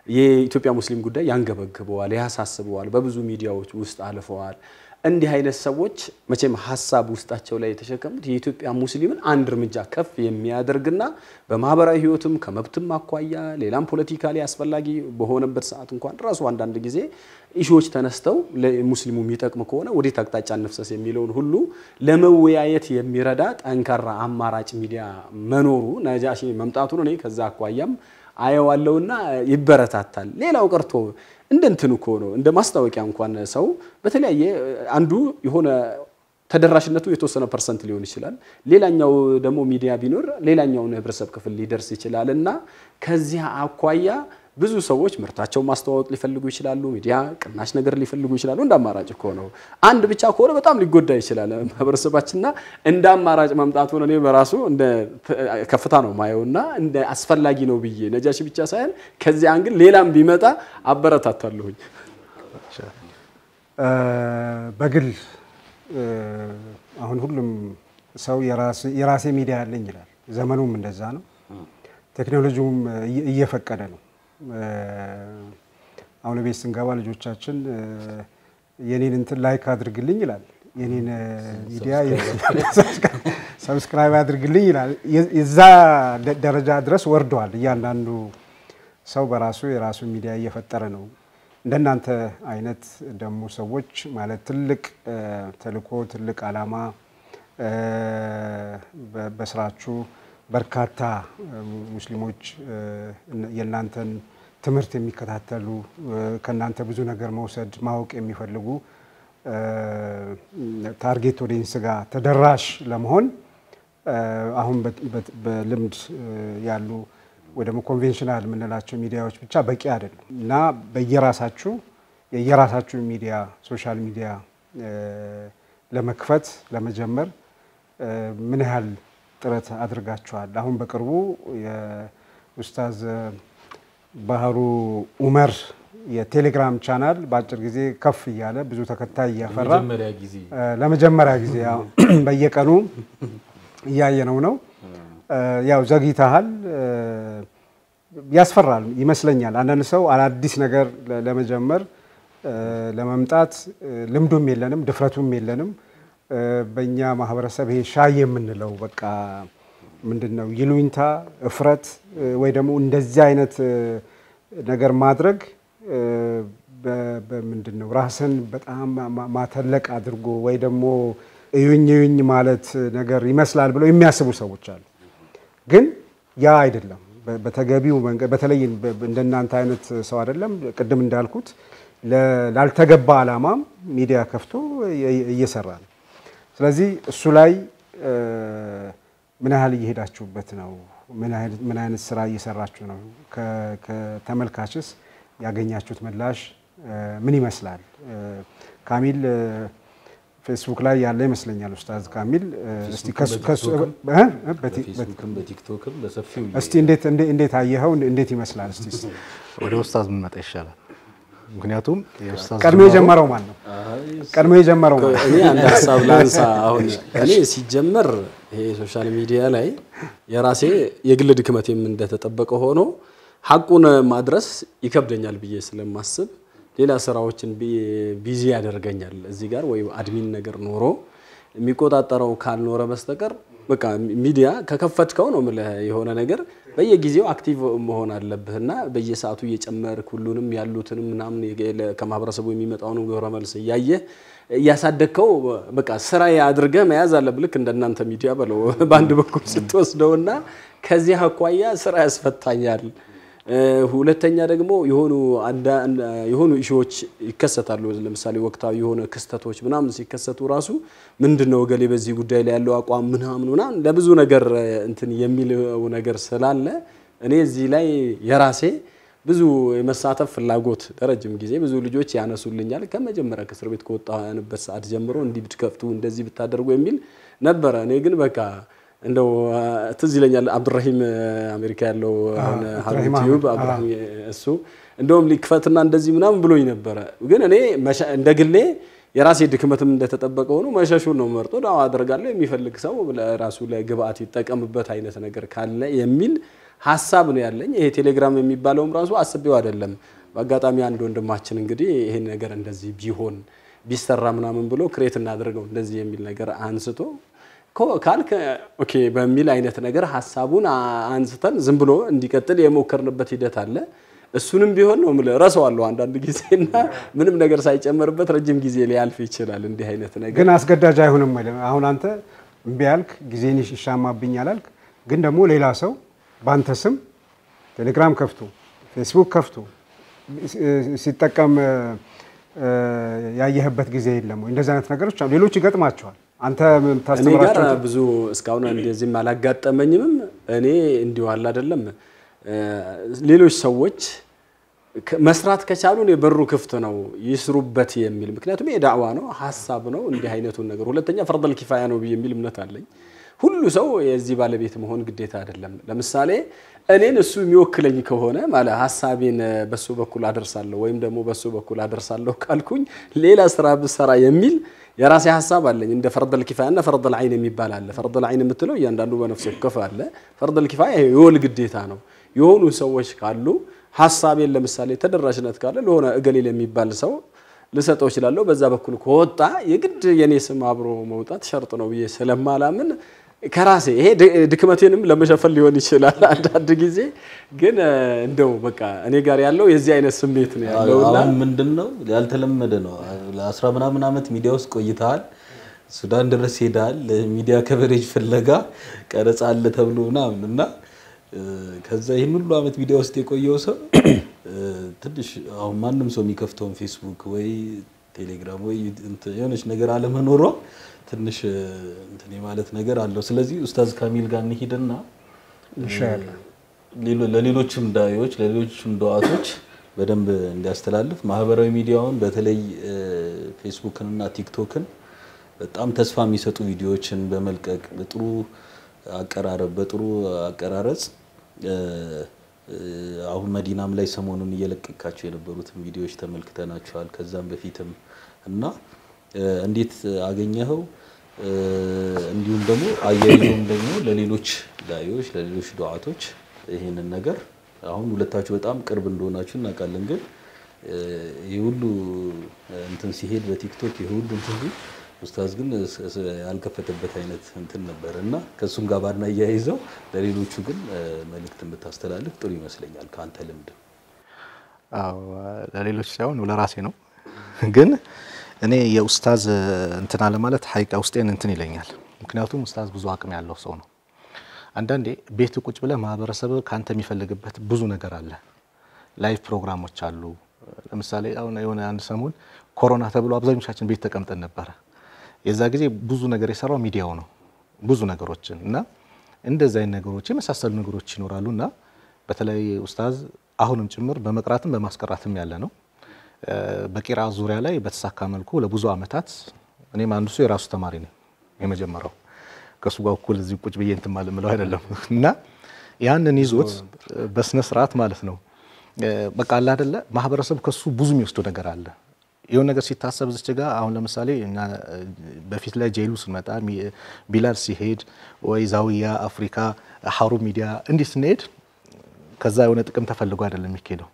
የኢትዮጵያ ሙስሊም ጉዳይ ያንገበግበዋል ያሳስበዋል በብዙ ሚዲያዎች ውስጥ አልፈዋል እንዲህ አይነት ሰዎች መቼም ሐሳብ ውስጣቸው ላይ የተሸከሙት የኢትዮጵያ ሙስሊምን አንድ እርምጃ ከፍ የሚያደርግና በማህበራዊ ህይወትም ከመብትም አኳያ ሌላም ፖለቲካሊ አስፈላጊ በሆነበት ሰዓት እንኳን ራሱ አንዳንድ ጊዜ ኢሹዎች ተነስተው ለሙስሊሙ የሚጠቅም ከሆነ ወዴት አቅጣጫ እንፍሰስ የሚለውን ሁሉ ለመወያየት የሚረዳ ጠንካራ አማራጭ ሚዲያ መኖሩ ነጃሺ መምጣቱን እኔ ከዛ አኳያም አየዋለውና ይበረታታል ሌላው ቀርቶ እንደንተኑ ኮኖ እንደ ማስታወቂያ እንኳን ሰው በተለያየ አንዱ የሆነ ተደራሽነቱ የተወሰነ ፐርሰንት ሊሆን ይችላል ሌላኛው ደግሞ ሚዲያ ቢኖር ሌላኛው ህብረተሰብ ክፍል ሊደርስ ይችላልና ከዚህ አኳያ ብዙ ሰዎች ምርታቸው ማስተዋወቅ ሊፈልጉ ይችላሉ ሚዲያ ቅናሽ ነገር ሊፈልጉ ይችላሉ እንደ አማራጭ ኮኖ አንድ ብቻ ኮኖ በጣም ሊጎዳ ይችላል ማህበረሰባችንና እንደ አማራጭ ማምጣቱ ነው እኔ በራሱ እንደ ከፍታ ነው ማየውና እንደ አስፈላጊ ነው ብዬ ነጃሺ ብቻ ሳይሆን ከዚህ አንግል ሌላም ቢመጣ አበረታታለሁኝ በግል አሁን ሁሉም ሰው የራሴ ሚዲያ አለኝ ይላል። ዘመኑም እንደዛ ነው። ቴክኖሎጂውም እየፈቀደ ነው። አሁን ቤት ስንገባ ልጆቻችን የኔን እንትን ላይክ አድርግልኝ ይላል። የኔን ሚዲያ ሰብስክራይብ አድርግልኝ ይላል። እዛ ደረጃ ድረስ ወርዷል። እያንዳንዱ ሰው በራሱ የራሱ ሚዲያ እየፈጠረ ነው። እንደናንተ አይነት ደግሞ ሰዎች ማለት ትልቅ ተልእኮ ትልቅ ዓላማ በስራችሁ በርካታ ሙስሊሞች የናንተን ትምህርት የሚከታተሉ ከናንተ ብዙ ነገር መውሰድ ማወቅ የሚፈልጉ ታርጌት ኦዲየንስ ጋር ተደራሽ ለመሆን አሁን በልምድ ያሉ ወይ ደግሞ ኮንቬንሽናል የምንላቸው ሚዲያዎች ብቻ በቂ አይደለም እና የየራሳችሁ ሚዲያ ሶሻል ሚዲያ ለመክፈት ለመጀመር ምን ያህል ጥረት አድርጋችኋል? አሁን በቅርቡ የኡስታዝ ባህሩ ዑመር የቴሌግራም ቻናል በአጭር ጊዜ ከፍ እያለ ብዙ ተከታይ እያፈራ ለመጀመሪያ ጊዜ በየቀኑ እያየነው ነው። ያው ዘግይተሃል፣ ያስፈራል ይመስለኛል። አንዳንድ ሰው አዲስ ነገር ለመጀመር ለመምጣት ልምዱም የለንም ድፍረቱም የለንም። በእኛ ማህበረሰብ ይሄ ሻይ የምንለው በቃ ምንድነው ይሉኝታ እፍረት ወይ ደግሞ እንደዚህ አይነት ነገር ማድረግ በምንድነው ራስን በጣም ማተለቅ አድርጎ ወይ ደግሞ እዩኝ ማለት ነገር ይመስላል ብለው የሚያስቡ ሰዎች አሉ። ግን ያ አይደለም። በተገቢው መንገድ በተለይ እንደናንተ አይነት ሰው አይደለም። ቅድም እንዳልኩት ላልተገባ ዓላማም ሚዲያ ከፍቶ እየሰራ ነው። ስለዚህ እሱ ላይ ምን ያህል እየሄዳችሁበት ነው? ምን አይነት ስራ እየሰራችሁ ነው? ከተመልካችስ ያገኛችሁት ምላሽ ምን ይመስላል? ካሚል ፌስቡክ ላይ ያለ ይመስለኛል ኡስታዝ ካሚል። እስቲ በቲክቶክም በሰፊው እስቲ እንዴት አየኸው? እንዴት ይመስላል? እስቲ ወደ ኡስታዝ ምን መጣ ይሻላል። ምክንያቱም የኡስታዝ ቀድሞ የጀመረው ማን ነው? ቀድሞ የጀመረው ማን? እኔ አንድ ሐሳብ ላንሳ። አሁን እኔ ሲጀመር ይሄ ሶሻል ሚዲያ ላይ የራሴ የግል ድክመቴም እንደተጠበቀ ሆኖ ሐቁን ማድረስ ይከብደኛል ብዬ ስለማስብ ሌላ ስራዎችን ቢዚ ያደርገኛል። እዚህ ጋር ወይ አድሚን ነገር ኖሮ የሚቆጣጠረው ካልኖረ በስተቀር በቃ ሚዲያ ከከፈትከው ነው ማለት የሆነ ነገር በየጊዜው አክቲቭ መሆን አለብህና በየሰዓቱ እየጨመርክ ሁሉንም ያሉትንም ምናምን ከማህበረሰቡ የሚመጣውን ግብረ መልስ እያሳደከው በቃ ስራ ያድርገህ መያዝ አለብህ። ልክ እንደናንተ ሚዲያ በለው በአንድ በኩል ስትወስደውና ከዚህ አኳያ ስራ ያስፈታኛል። ሁለተኛ ደግሞ የሆኑ ኢሹዎች ይከሰታሉ። ለምሳሌ ወቅታዊ የሆነ ክስተቶች ምናምን ሲከሰቱ ራሱ ምንድነው ገሌ በዚህ ጉዳይ ላይ ያለው አቋም ምናምን ለብዙ ነገር እንትን የሚለው ነገር ስላለ እኔ እዚህ ላይ የራሴ ብዙ የመሳተፍ ፍላጎት ረጅም ጊዜ ብዙ ልጆች ያነሱልኛል። ከመጀመሪያ ከእስር ቤት ከወጣንበት ሰዓት ጀምሮ እንዲህ ብትከፍቱ እንደዚህ ብታደርጉ የሚል ነበር። እኔ ግን በቃ እንደው ትዝ ይለኛል አብዱራሂም አሜሪካ ያለው አሁን ዩቲዩብ አብዱራሂም እሱ እንደውም ሊክፈትና እንደዚህ ምናምን ብሎኝ ነበር። ግን እኔ እንደግሌ የራሴ ድክመትም እንደተጠበቀ ሆኖ መሸሹን ነው መርጦ ዳዋ አደርጋለሁ። የሚፈልግ ሰው ለራሱ ለግብአት ይጠቀምበት አይነት ነገር ካለ የሚል ሐሳብ ነው ያለኝ። ይሄ ቴሌግራም የሚባለውም ራሱ አስቤው አይደለም። በአጋጣሚ አንድ ወንድማችን እንግዲህ ይሄን ነገር እንደዚህ ቢሆን ቢሰራ ምናምን ብሎ ክሬት እናድርገው እንደዚህ የሚል ነገር አንስቶ ካልክ ኦኬ በሚል አይነት ነገር ሐሳቡን አንስተን ዝም ብሎ እንዲቀጥል የሞከርንበት ሂደት አለ። እሱንም ቢሆን ነው ማለት ረሳዋለሁ አንዳንድ ጊዜና ምንም ነገር ሳይጨመርበት ረጅም ጊዜ ሊያልፍ ይችላል። እንዲህ አይነት ነገር ግን አስገዳጅ አይሆንም ማለት አሁን አንተ እምቢ ያልክ ጊዜን ይሻማብኝ ያላልክ ግን ደግሞ ሌላ ሰው ባንተ ስም ቴሌግራም ከፍቶ ፌስቡክ ከፍቶ ሲጠቀም ያየህበት ጊዜ የለም ወይ? እንደዚህ አይነት ነገሮች ሌሎች ይገጥማቸዋል። አንተ ታስተምራቸው እኔ ጋር ብዙ እስካሁን እንደዚህ አላጋጠመኝም። እኔ እንዲሁ አለ አይደለም ሌሎች ሰዎች መስራት ከቻሉ ነው በሩ ክፍት ነው ይስሩበት የሚል ምክንያቱም የዳዕዋ ነው ሐሳብ ነው እንዲህ አይነቱን ነገር ሁለተኛ ፈርደል ኪፋያ ነው የሚል እምነት አለኝ። ሁሉ ሰው የዚህ ባለቤት መሆን ግዴታ አይደለም ለምሳሌ እኔን እሱ የሚወክለኝ ከሆነ ማለት ሐሳቤን በሱ በኩል አደርሳለሁ ወይም ደግሞ በሱ በኩል አደርሳለሁ ካልኩኝ ሌላ ስራ ብሰራ የሚል የራሴ ሐሳብ አለኝ እንደ ፈርደል ኪፋያና ፈርደል ዐይን የሚባል አለ ፈርደል ዐይን የምትለው እያንዳንዱ በነፍሱ ከፍ አለ ፈርደል ኪፋያ የወል ግዴታ ነው የሆኑ ሰዎች ካሉ ሐሳቤን ለምሳሌ ተደራሽነት ካለ ለሆነ እገሌ ለሚባል ሰው ልሰጠው ይችላል በዛ በኩል ከወጣ የግድ የኔ ስም አብሮ መውጣት ሸርጥ ነው ብዬ ስለማላምን ከራሴ ይሄ ድክመቴንም ለመሸፈን ሊሆን ይችላል አንዳንድ ጊዜ ግን እንደው በቃ እኔ ጋር ያለው የዚህ አይነት ስሜት ነው ያለውና ምንድነው ያልተለመደ ነው ለ10 ምናምን አመት ሚዲያ ውስጥ ቆይተሃል ሱዳን ድረስ ሄዳል ሚዲያ ከቨሬጅ ፍለጋ ቀረጻ አለ ተብሎና እና ከዛ ይሄን ሁሉ አመት ሚዲያ ውስጥ የቆየው ሰው ትንሽ አሁን ማንንም ሰው የሚከፍተው ፌስቡክ ወይ ቴሌግራም ወይ የሆነች ነገር አለ መኖሯ ትንሽ እንትን ማለት ነገር አለው ስለዚህ ኡስታዝ ካሚል ጋር እንሂድና ኢንሻአላህ ለሌሎችም ዳዮች ለሌሎችም ዱዓቶች በደንብ እንዲያስተላልፍ ማህበራዊ ሚዲያውን በተለይ ፌስቡክንና ቲክቶክን በጣም ተስፋ የሚሰጡ ቪዲዮዎችን በመልቀቅ በጥሩ አቀራረጽ አሁን መዲናም ላይ ሰሞኑን እየለቀቃቸው የነበሩትን ቪዲዮዎች ተመልክተናቸዋል ከዛም በፊትም እና እንዴት አገኘኸው እንዲሁም ደግሞ አያይዞም ደግሞ ለሌሎች ዳዮች ለሌሎች ዱዓቶች ይሄንን ነገር አሁን ሁለታችሁ በጣም ቅርብ እንደሆናችሁ እናውቃለን ግን ይሁሉ እንትን ሲሄድ በቲክቶክ ይሁሉ እንትን ኡስታዝ ግን ያልከፈተበት አይነት እንትን ነበርና ከሱም ጋር ባና ያይዘው ለሌሎቹ ግን መልእክት እንድታስተላልፍ ጥሩ ይመስለኛል ካንተ ልምድ አዎ ለሌሎች ሳይሆን ለራሴ ነው ግን እኔ የኡስታዝ እንትን አለ ማለት ሐቂቃ ውስጤን እንትን ይለኛል ምክንያቱም ኡስታዝ ብዙ አቅም ያለው ሰው ነው አንዳንዴ ቤት ቁጭ ብለ ማህበረሰብ ካንተ የሚፈልግበት ብዙ ነገር አለ ላይቭ ፕሮግራሞች አሉ ለምሳሌ አሁን የሆነ አንድ ሰሞን ኮሮና ተብሎ አብዛኞቻችን ቤት ተቀምጠን ነበር የዛ ጊዜ ብዙ ነገር የሰራው ሚዲያው ነው ብዙ ነገሮችን እና እንደዛ አይነት ነገሮች የመሳሰሉ ነገሮች ይኖራሉና በተለይ ኡስታዝ አሁንም ጭምር በመቅራትም በማስቀራትም ያለ ነው በቂራ ዙሪያ ላይ በተሳካ መልኩ ለብዙ አመታት እኔም አንዱ ሰው የራሱ ተማሪ ነኝ የመጀመሪያው ከሱ ጋር እኩል እዚህ ቁጭ ብዬ እንትን ማለት ነው አይደለም እና ያንን ይዞት በስነ ስርዓት ማለት ነው በቃ አለ አይደለ ማህበረሰብ ከሱ ብዙ የሚወስደው ነገር አለ የሆነ ነገር ሲታሰብ እዚህ ጋር አሁን ለምሳሌ እና በፊት ላይ ጄሉ ስመጣ ቢላል ሲሄድ ወይ ዛውያ አፍሪካ ሐሩም ሚዲያ እንዲህ ስንሄድ ከዛ የሆነ ጥቅም ተፈልጎ አይደለም የሚሄደው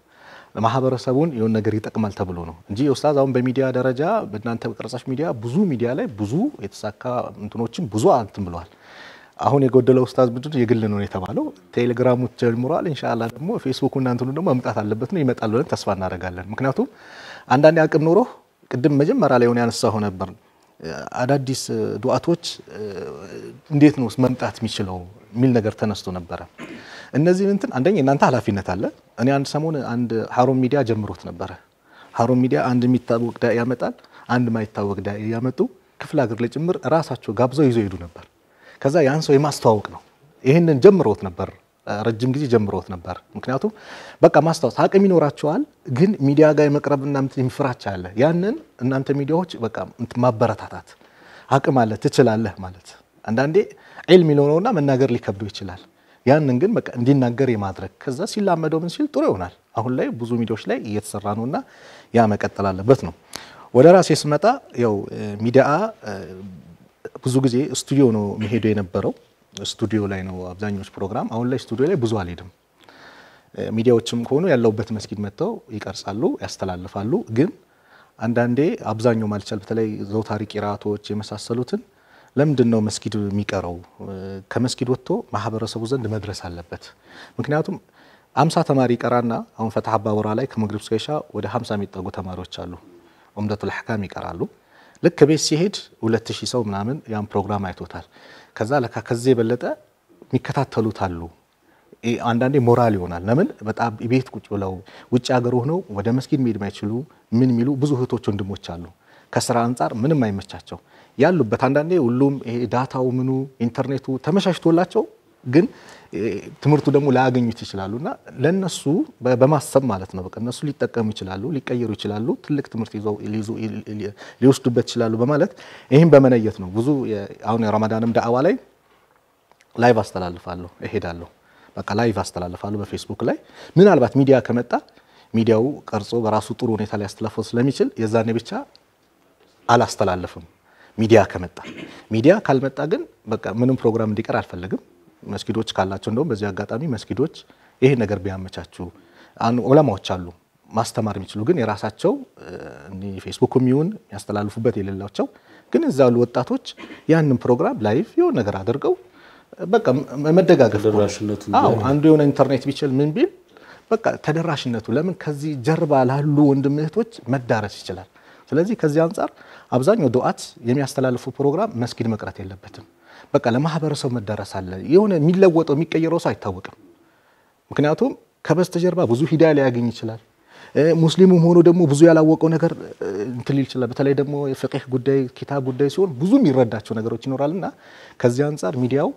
ለማህበረሰቡን የሆነ ነገር ይጠቅማል ተብሎ ነው እንጂ ኡስታዝ አሁን በሚዲያ ደረጃ በእናንተ በቀረጻሽ ሚዲያ ብዙ ሚዲያ ላይ ብዙ የተሳካ እንትኖችን ብዙ አንተም ብለዋል አሁን የጎደለው ኡስታዝ ምንድነው የግል ነው የተባለው ቴሌግራሙ ጀምሯል ኢንሻአላህ ደግሞ ፌስቡክ እና እንትኑ ደግሞ መምጣት አለበት ነው ይመጣል ብለን ተስፋ እናደርጋለን ምክንያቱም አንዳንዴ አቅም ኖሮ ቅድም መጀመሪያ ላይ ሆነ ያነሳው ነበር አዳዲስ ዱዓቶች እንዴት ነው መምጣት የሚችለው ሚል ነገር ተነስቶ ነበር እነዚህ እንትን አንደኛ እናንተ ኃላፊነት አለ እኔ አንድ ሰሞን አንድ ሐሩም ሚዲያ ጀምሮት ነበር ሐሩም ሚዲያ አንድ የሚታወቅ ዳይ ያመጣል አንድ ማይታወቅ ዳይ ያመጡ ክፍለ ሀገር ላይ ጭምር ራሳቸው ጋብዘው ይዘው ሄዱ ነበር ከዛ ያን ሰው የማስተዋወቅ ነው ይሄንን ጀምሮት ነበር ረጅም ጊዜ ጀምሮት ነበር ምክንያቱም በቃ ማስተዋወቅ አቅም ይኖራቸዋል ግን ሚዲያ ጋር መቅረብና እንትን ፍራቻ አለ ያንን እናንተ ሚዲያዎች በቃ ማበረታታት አቅም አለ ትችላለህ ማለት አንዳንዴ ዒልም ይኖርና መናገር ሊከብደው ይችላል ያንን ግን በቃ እንዲናገር የማድረግ ከዛ ሲላመደው ምን ሲል ጥሩ ይሆናል አሁን ላይ ብዙ ሚዲያዎች ላይ እየተሰራ ነውና ያ መቀጠል አለበት ነው ወደ ራሴ ስመጣ ያው ሚዲያ ብዙ ጊዜ ስቱዲዮ ነው መሄዱ የነበረው ስቱዲዮ ላይ ነው አብዛኞቹ ፕሮግራም አሁን ላይ ስቱዲዮ ላይ ብዙ አልሄድም ሚዲያዎችም ሆኖ ያለውበት መስጊድ መተው ይቀርጻሉ ያስተላልፋሉ ግን አንዳንዴ አብዛኛው ማልቻል በተለይ ዘውታሪ ቂራቶች የመሳሰሉትን ለምንድነው መስጊድ የሚቀረው ከመስጊድ ወጥቶ ማህበረሰቡ ዘንድ መድረስ አለበት ምክንያቱም 50 ተማሪ ይቀራና አሁን ፈትህ አባወራ ላይ ከመግሪብ እስከ ኢሻ ወደ 50 የሚጠጉ ተማሪዎች አሉ ኡምደቱል አህካም ይቀራሉ ልክ ቤት ሲሄድ 2000 ሰው ምናምን ያን ፕሮግራም አይቶታል ከዛ ለካ ከዚህ የበለጠ የሚከታተሉት አሉ አንዳንዴ ሞራል ይሆናል ለምን በጣም ቤት ቁጭ ብለው ውጭ ሀገር ሆነው ወደ መስጊድ መሄድ ማይችሉ ምን ሚሉ ብዙ እህቶች ወንድሞች አሉ ከስራ አንፃር ምንም አይመቻቸው ያሉበት አንዳንዴ ሁሉም ይሄ ዳታው ምኑ ኢንተርኔቱ ተመሻሽቶላቸው ግን ትምርቱ ደግሞ ላያገኙት ይችላሉና ለነሱ በማሰብ ማለት ነው በቃ እነሱ ሊጠቀሙ ይችላሉ ሊቀየሩ ይችላሉ ትልቅ ትምርት ይዘው ሊወስዱበት ይችላሉ በማለት ይሄን በመነየት ነው ብዙ አሁን የረመዳንም ዳዕዋ ላይ ላይቭ አስተላልፋለሁ እሄዳለሁ በቃ ላይቭ አስተላልፋለሁ በፌስቡክ ላይ ምናልባት ሚዲያ ከመጣ ሚዲያው ቀርጾ በራሱ ጥሩ ሁኔታ ላይ ያስተላልፈው ስለሚችል የዛኔ ብቻ አላስተላልፍም ሚዲያ ከመጣ ሚዲያ ካልመጣ ግን በቃ ምንም ፕሮግራም እንዲቀር አልፈልግም መስጊዶች ካላቸው እንደውም በዚህ አጋጣሚ መስጊዶች ይሄ ነገር ቢያመቻቹ ዑለማዎች አሉ ማስተማር የሚችሉ ግን የራሳቸው ፌስቡክም ይሁን ያስተላልፉበት የሌላቸው ግን እዛው ወጣቶች ያንን ፕሮግራም ላይቭ የሆነ ነገር አድርገው በቃ መደጋገፍ ተደራሽነቱ አንዱ የሆነ ኢንተርኔት ቢችል ምን ቢል በቃ ተደራሽነቱ ለምን ከዚህ ጀርባ ላሉ ወንድም እህቶች መዳረስ ይችላል ስለዚህ ከዚህ አንፃር አብዛኛው ዱዓት የሚያስተላልፉ ፕሮግራም መስጊድ መቅረት የለበትም በቃ ለማህበረሰቡ መዳረስ አለ የሆነ የሚለወጠው የሚቀየረው ሰው አይታወቅም ምክንያቱም ከበስተጀርባ ብዙ ሂዳያ ሊያገኝ ይችላል ሙስሊሙም ሆኖ ደግሞ ብዙ ያላወቀው ነገር እንትን ሊል ይችላል በተለይ ደግሞ የፍቅህ ጉዳይ ኪታብ ጉዳይ ሲሆን ብዙ የሚረዳቸው ነገሮች ይኖራልና ከዚህ አንፃር ሚዲያው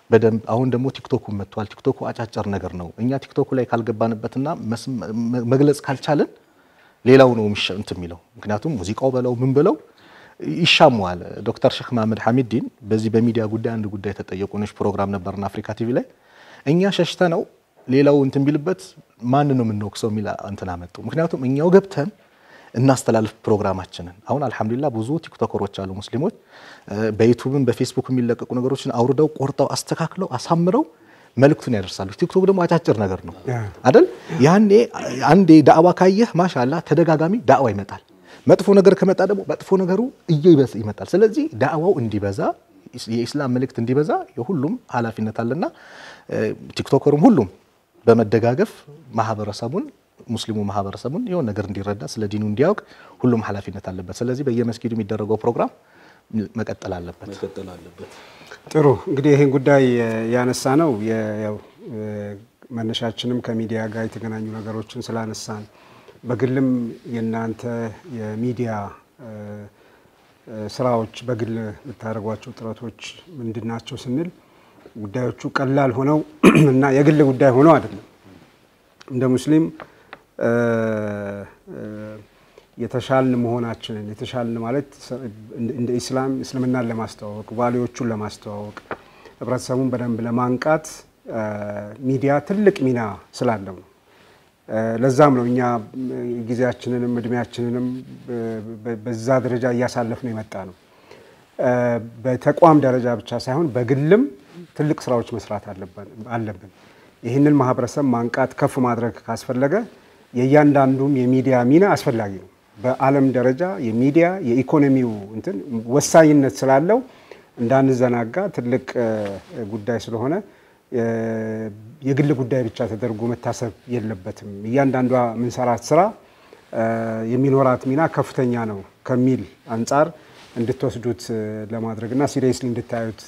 በደንብ አሁን ደግሞ ቲክቶክ መጥቷል ቲክቶክ አጫጭር ነገር ነው እኛ ቲክቶክ ላይ ካልገባንበትና መግለጽ ካልቻለን ሌላው ነው እንትን የሚለው ምክንያቱም ሙዚቃው በለው ምን በለው ይሻማዋል ዶክተር ሼክ መሐመድ ሐሚዲን በዚህ በሚዲያ ጉዳይ አንድ ጉዳይ ተጠየቁንሽ ፕሮግራም ነበርና አፍሪካ ቲቪ ላይ እኛ ሸሽተነው ሌላው እንትን ቢልበት ማን ነው የምንወቅሰው ሚላ እንትን አመጡ ምክንያቱም እኛው ገብተን እናስተላልፍ ፕሮግራማችንን አሁን አልহামዱሊላህ ብዙ ቲክቶከሮች አሉ ሙስሊሞች በዩቲዩብም በፌስቡክ የሚለቀቁ ነገሮችን አውርደው ቆርጠው አስተካክለው አሳምረው መልእክቱን ያደርሳሉ ቲክቶክ ደግሞ አጫጭር ነገር ነው አይደል ያኔ አንዴ ዳዕዋ ካየህ ማሻአላ ተደጋጋሚ ዳዕዋ ይመጣል መጥፎ ነገር ከመጣ ደግሞ መጥፎ ነገሩ እየይበስ ይመጣል ስለዚህ ዳዕዋው እንዲበዛ የኢስላም መልእክት እንዲበዛ የሁሉም ኃላፊነት አለና ቲክቶከሩም ሁሉም በመደጋገፍ ማህበረሰቡን ሙስሊሙ ማህበረሰቡን የሆነ ነገር እንዲረዳ ስለ ዲኑ እንዲያውቅ ሁሉም ኃላፊነት አለበት ስለዚህ በየመስጊዱ የሚደረገው ፕሮግራም መቀጠል አለበት ጥሩ እንግዲህ ይሄን ጉዳይ ያነሳ ነው ያው መነሻችንም ከሚዲያ ጋር የተገናኙ ነገሮችን ስላነሳን በግልም የናንተ የሚዲያ ስራዎች በግል የምታደርጓቸው ጥረቶች ምንድናቸው ስንል ጉዳዮቹ ቀላል ሆነው እና የግል ጉዳይ ሆነው አይደለም እንደ ሙስሊም የተሻልን መሆናችንን የተሻልን ማለት እንደ እስልምናን ለማስተዋወቅ ቫልዩዎቹን ለማስተዋወቅ ህብረተሰቡን በደንብ ለማንቃት ሚዲያ ትልቅ ሚና ስላለው ነው ለዛም ነው እኛ ጊዜያችንንም እድሜያችንንም በዛ ደረጃ እያሳለፍን የመጣ ነው በተቋም ደረጃ ብቻ ሳይሆን በግልም ትልቅ ስራዎች መስራት አለብን ይህንን ማህበረሰብ ማንቃት ከፍ ማድረግ ካስፈለገ የእያንዳንዱም የሚዲያ ሚና አስፈላጊ ነው በአለም ደረጃ የሚዲያ የኢኮኖሚው እንትን ወሳኝነት ስላለው እንዳንዘናጋ ትልቅ ጉዳይ ስለሆነ የግል ጉዳይ ብቻ ተደርጎ መታሰብ የለበትም እያንዳንዷ ምንሰራት ስራ የሚኖራት ሚና ከፍተኛ ነው ከሚል አንፃር እንድትወስዱት ለማድረግና ሲሪየስሊ እንድታዩት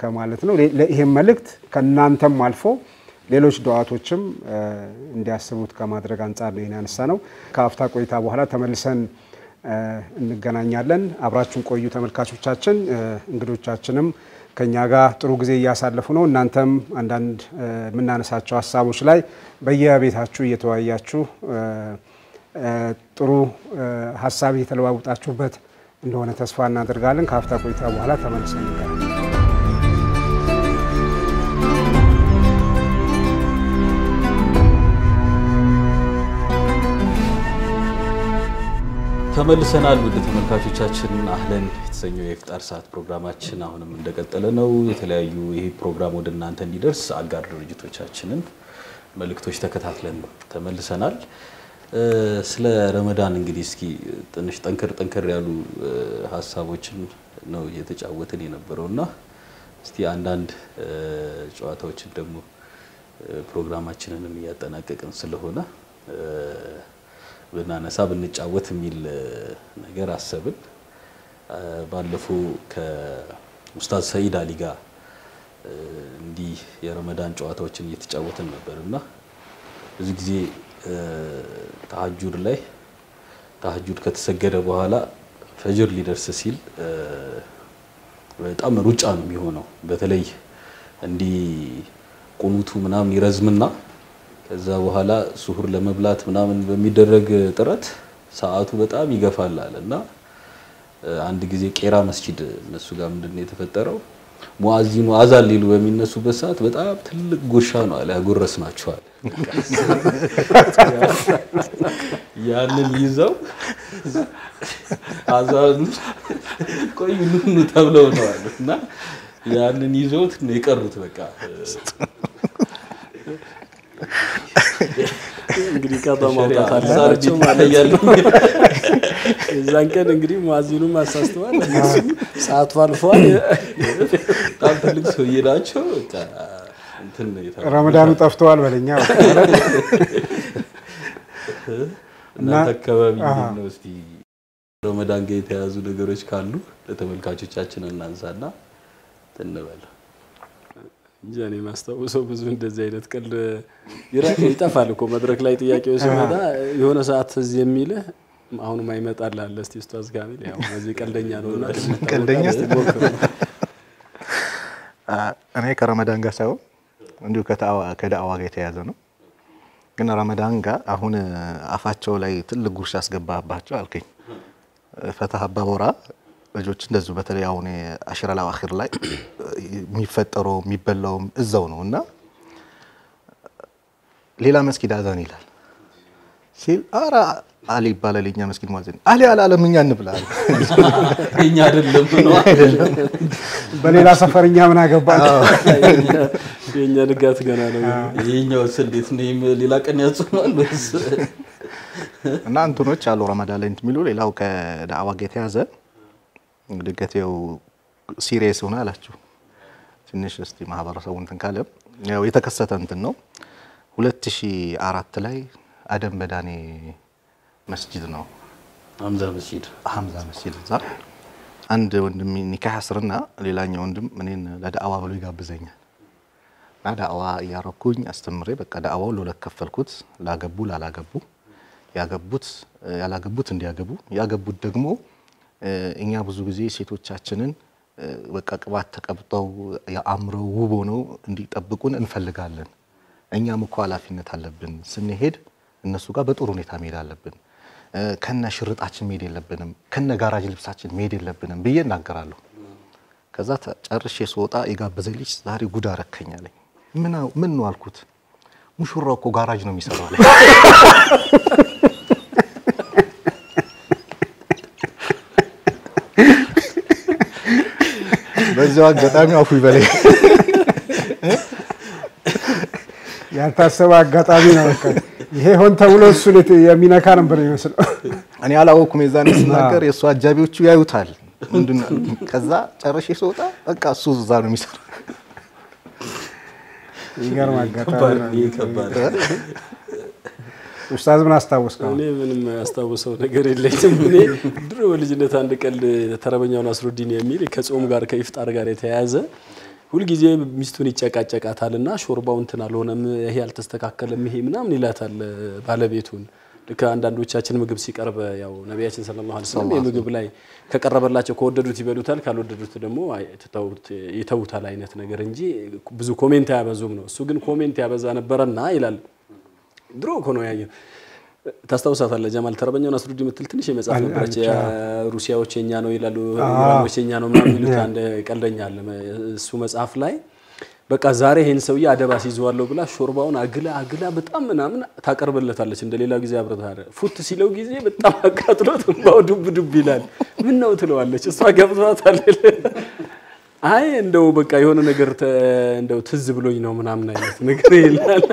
ከማለት ነው ለይሄም መልእክት ከናንተም አልፎ ሌሎች ዱዓቶችም እንዲያስቡት ከማድረግ አንፃር ነው ያነሳ ነው ከአፍታ ቆይታ በኋላ ተመልሰን እንገናኛለን አብራችሁን ቆዩ ተመልካቾቻችን እንግዶቻችንም ከኛ ጋር ጥሩ ጊዜ እያሳለፉ ነው እናንተም አንዳንድ ምናነሳቸው ሐሳቦች ላይ በየቤታችሁ እየተወያያችሁ ጥሩ ሐሳብ እየተለዋወጣችሁበት እንደሆነ ተስፋ እናደርጋለን ከአፍታ ቆይታ በኋላ ተመልሰን እንገናኛለን ተመልሰናል ወደ ተመልካቾቻችን አህለን የተሰኘው የፍጣር ሰዓት ፕሮግራማችን አሁንም እንደቀጠለ ነው የተለያዩ ይሄ ፕሮግራም ወደ እናንተ እንዲደርስ አጋር ድርጅቶቻችንን መልእክቶች ተከታትለን ተመልሰናል ስለ ረመዳን እንግዲህ እስኪ ትንሽ ጠንከር ያሉ ሐሳቦችን ነው እየተጫወትን የነበረውና እስቲ አንዳንድ ጨዋታዎችን ደግሞ ፕሮግራማችንን እያጠናቀቅን ስለሆነ በናነሳ ብንጫወት የሚል ነገር አሰብን ባለፈው ከኡስታዝ ሰይድ አሊ ጋር እንዲህ የረመዳን ጨዋታዎችን እየተጫወትን ነበርና ብዙ ጊዜ ተሐጁድ ከተሰገደ በኋላ ፈጅር ሊደርስ ሲል በጣም ሩጫ ነው የሚሆነው በተለይ እንዲህ ቁኑቱ ምናምን ይረዝምና ከዛ በኋላ ሱሁር ለመብላት ምናምን በሚደረግ ጥረት ሰዓቱ በጣም ይገፋል አለና አንድ ጊዜ ቄራ መስጂድ እነሱ ጋር ምንድነው የተፈጠረው ሙአዚኑ አዛን ሊሉ በሚነሱበት ሰዓት በጣም ትልቅ ጉርሻ ነው አለ ያጎረስናቸዋል ያንን ይዘው አዛን ቆይ ምን ተብለው ነው አለና ያንን ይዘውት ነው የቀሩት በቃ እንግዲህ ከተማውጣት አላቸው ማለት ነው እዛን ቀን እንግዲህ ሙአዚኑም አሳስተዋል ሰዓቱ አልፏል በጣም ትልቅ ሰው ይላቸው በቃ እንትን ረመዳኑ ጠፍቷል በለኛ እና ተከባቢ ነው እስቲ ረመዳን ጋር የተያዙ ነገሮች ካሉ ለተመልካቾቻችን እናንሳና እንበል ጃኒ ማስተዋወሰው ብዙ እንደዚህ አይነት ቀልድ ይጣፋል እኮ መድረክ ላይ ጥያቄው ሲመጣ የሆነ ሰዓት እዚህ የሚል አሁንም አይመጣል አለ እስቲ ኡስታዝ ካሚል ያው በዚህ ቀልደኛ ነውና ቀልደኛ እኔ ከረመዳን ጋር ሳይሆን እንዲሁ ከዳዕዋ ጋር የተያዘ ነው ግን ረመዳን ጋር አሁን አፋቸው ላይ ትልቅ ጉርሻ አስገባባቸው አልከኝ ፈታህ አባቦራ ልጆች እንደዚህ በተለይ አሁን አሽራ አኺር ላይ የሚፈጠረው የሚበላው እዛው ነውና ሌላ መስጊድ አዛን ይላል ሲል አራ አሊ ባለልኛ መስጊድ ሙአዚን አሊ አላለምኛ እንብላል እኛ አይደለም ነው አይደለም በሌላ ሰፈርኛ ምን አገባን የኛ ንጋት ገና ነው የኛው እንዴት ነው ሌላ ቀን ያጽማል ወይስ እና እንትኖች አሉ ረመዳን ላይ እንትሚሉ ሌላው ከዳዕዋ ጋር የተያዘ እንግዲህ ገቴው ሲሪየስ ሆነ አላችሁ ትንሽ እስቲ ማህበረሰቡ እንትን ካለ ያው የተከሰተ እንትን ነው 2004 ላይ አደም በዳኔ መስጂድ ነው ሐምዛ መስጂድ እዛ አንድ ወንድም ኒካህ አስርና ሌላኛው ወንድም እኔን ለዳዕዋ ብሎ ይጋብዘኛል እና ዳዕዋ ያረኩኝ አስተምሬ በቃ ዳዕዋው ለሁለት ከፈልኩት ላገቡ ላላገቡ ያላገቡት እንዲያገቡ ያገቡት ደግሞ እኛ ብዙ ጊዜ ሴቶቻችንን በቃ ቅባት ተቀብጠው ያአምረው ውቦ ነው እንዲጠብቁን እንፈልጋለን እኛም እኮ ኃላፊነት አለብን ስንሄድ እነሱ ጋር በጥሩ ሁኔታ መሄድ አለብን ከነ ሽርጣችን መሄድ የለብንም ከነ ጋራጅ ልብሳችን መሄድ የለብንም ብዬ እናገራለሁ ከዛ ጨርሼ ስወጣ የጋበዘኝ ልጅ ዛሬ ጉድ አረከኛለኝ ምን ነው አልኩት ሙሽራው እኮ ጋራጅ ነው የሚሰራው አለ በዛው አጋጣሚ አፉ ይበለኝ ያልታሰበ አጋጣሚ ነው በቃ ይሄ ሆን ተብሎ እሱ የሚነካ ነበር ይመስል እኔ አላወኩም የዛን ስናገር የሱ አጃቢዎቹ ያዩታል ምንድነው ከዛ ጨርሼ ስወጣ በቃ እሱ እዛ ነው የሚሰራው ይገርም አጋጣሚ ኡስታዝ ምን አስተዋወስከው እኔ ምንም አስተዋወሰው ነገር የለኝም እኔ ድሮ ልጅነት አንድ ቀልድ ተረበኛው ናስሩዲን የሚል ከጾም ጋር ከኢፍጣር ጋር የተያያዘ ሁሉ ጊዜ ሚስቱን ይጨቃጨቃታልና ሾርባው እንትን አልሆነም ይሄ ያልተስተካከለም ይሄ ምናምን ይላታል ባለቤቱን ልክ አንዳንዶቻችን ምግብ ሲቀርብ ያው ነብያችን ሰለላሁ ዐለይሂ ወሰለም የምግብ ላይ ከቀረበላቸው ከወደዱት ይበሉታል ካልወደዱት ደግሞ ይተውታል አይነት ነገር እንጂ ብዙ ኮሜንት ያበዙም ነው እሱ ግን ኮሜንት ያበዛ ነበርና ይላል ድሮ እኮ ነው ያየው ታስታውሳታለህ ጀማል ተረበኛው ናስሩዲን ምትል ትንሽ የመጽሐፍ ነበረች ሩሲያዎች የኛ ነው ይላሉ ኢራኖች የኛ ነው ምናምን ይሉት አንድ ቀልደኛ አለ እሱ መጽሐፍ ላይ በቃ ዛሬ ይሄን ሰውዬ አደባ ሲይዘዋለሁ ብላ ሾርባውን አግላ በጣም ምናምን ታቀርበለታለች እንደሌላ ጊዜ አብረታረ ፉት ሲለው ጊዜ በጣም አቃጥሎት ባው ዱብ ይላል ምን ነው ትለዋለች እሷ ገብቷታል አይ እንደው በቃ የሆነ ነገር እንደው ትዝ ብሎኝ ነው ምናምን አይነት ነገር ይላል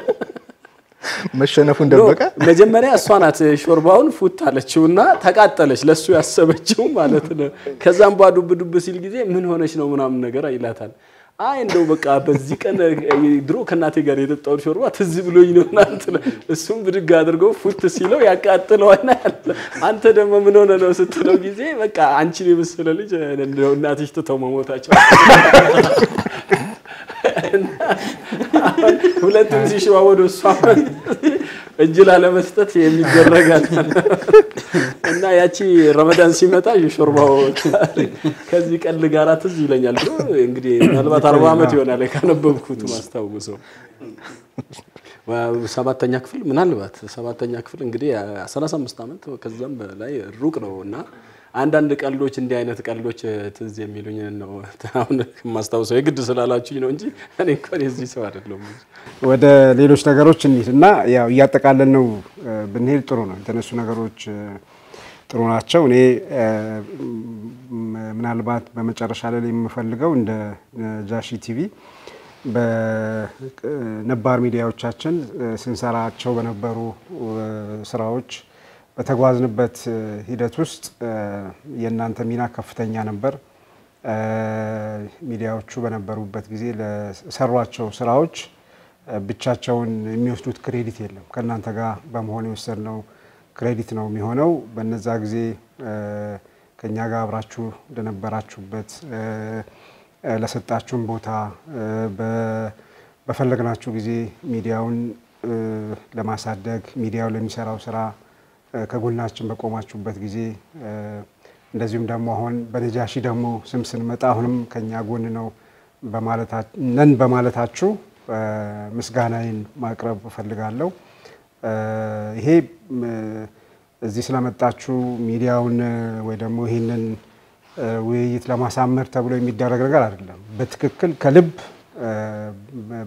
መሸነፉን ደበቀ መጀመሪያ እሷ ናት ሾርባውን ፉት አለችውና ተቃጠለች ለሱ ያሰበችው ማለት ነው ከዛም ዱብ ሲል ጊዜ ምን ሆነሽ ነው ምናምን ነገር አይላታል አይ እንደው በቃ በዚህ ቀን ድሮ ከናቴ ጋር የጠጣው ሾርባ ትዝ ብሎኝ ነው እናንተ እሱም ብድግ አድርገው ፉት ሲለው ያቃጥለውና አንተ ደግሞ ምን ሆነ ነው ስትለው ጊዜ በቃ አንቺ የመሰለ ልጅ እንደው እናትሽ ተተመሞታቸው ሁለቱም ሲሽዋወዱ እሷ እጅላ ለመስጠት የሚደረጋል እና ያቺ ረመዳን ሲመጣ የሾርባው ከዚህ ቀል ጋራ ትዝ ይለኛል እንግዲህ ምናልባት 40 አመት ይሆናል ካነበብኩት ማስተዋወሰው ሰባተኛ ክፍል ምናልባት ሰባተኛ ክፍል እንግዲህ 35 አመት ከዛም በላይ ሩቅ ነውና አንዳንድ ቀልዶች እንዲህ አይነት ቀልዶች ትዝ የሚሉኝ ነው አሁን ማስታወሰው የግድ ስላላችሁኝ ነው እንጂ እኔ እንኳን የዚህ ሰው አይደለም ወደ ሌሎች ነገሮች እንሂድና ያው እያጠቃለልን ነው ብንሄድ ጥሩ ነው የተነሱ ነገሮች ጥሩ ናቸው እኔ ምናልባት በመጨረሻ ላይ የምፈልገው እንደ ጃሺ ቲቪ በነባር ሚዲያዎቻችን ስንሰራቸው በነበሩ ስራዎች በተጓዝንበት ሂደት ውስጥ የእናንተ ሚና ከፍተኛ ነበር ሚዲያዎቹ በነበሩበት ጊዜ ለሰሯቸው ስራዎች ብቻቸውን የሚወስዱት ክሬዲት የለም ከናንተ ጋር በመሆን የወሰድነው ክሬዲት ነው የሚሆነው በነዛ ጊዜ ከኛ ጋር አብራችሁ ለነበራችሁበት ለሰጣችሁን ቦታ በፈለግናችሁ ጊዜ ሚዲያውን ለማሳደግ ሚዲያው ለሚሰራው ስራ ከጎናችን በቆማችሁበት ጊዜ እንደዚሁም ደግሞ አሁን በነጃሺ ደግሞ ስም ስንመጣ አሁንም ከኛ ጎን ነው በማለታችሁ ምስጋናዬን ማቅረብ እፈልጋለሁ ይሄ እዚህ ስለመጣችሁ ሚዲያውን ወይ ደግሞ ይሄንን ውይይት ለማሳመር ተብሎ የሚደረግ ነገር አይደለም በትክክል ከልብ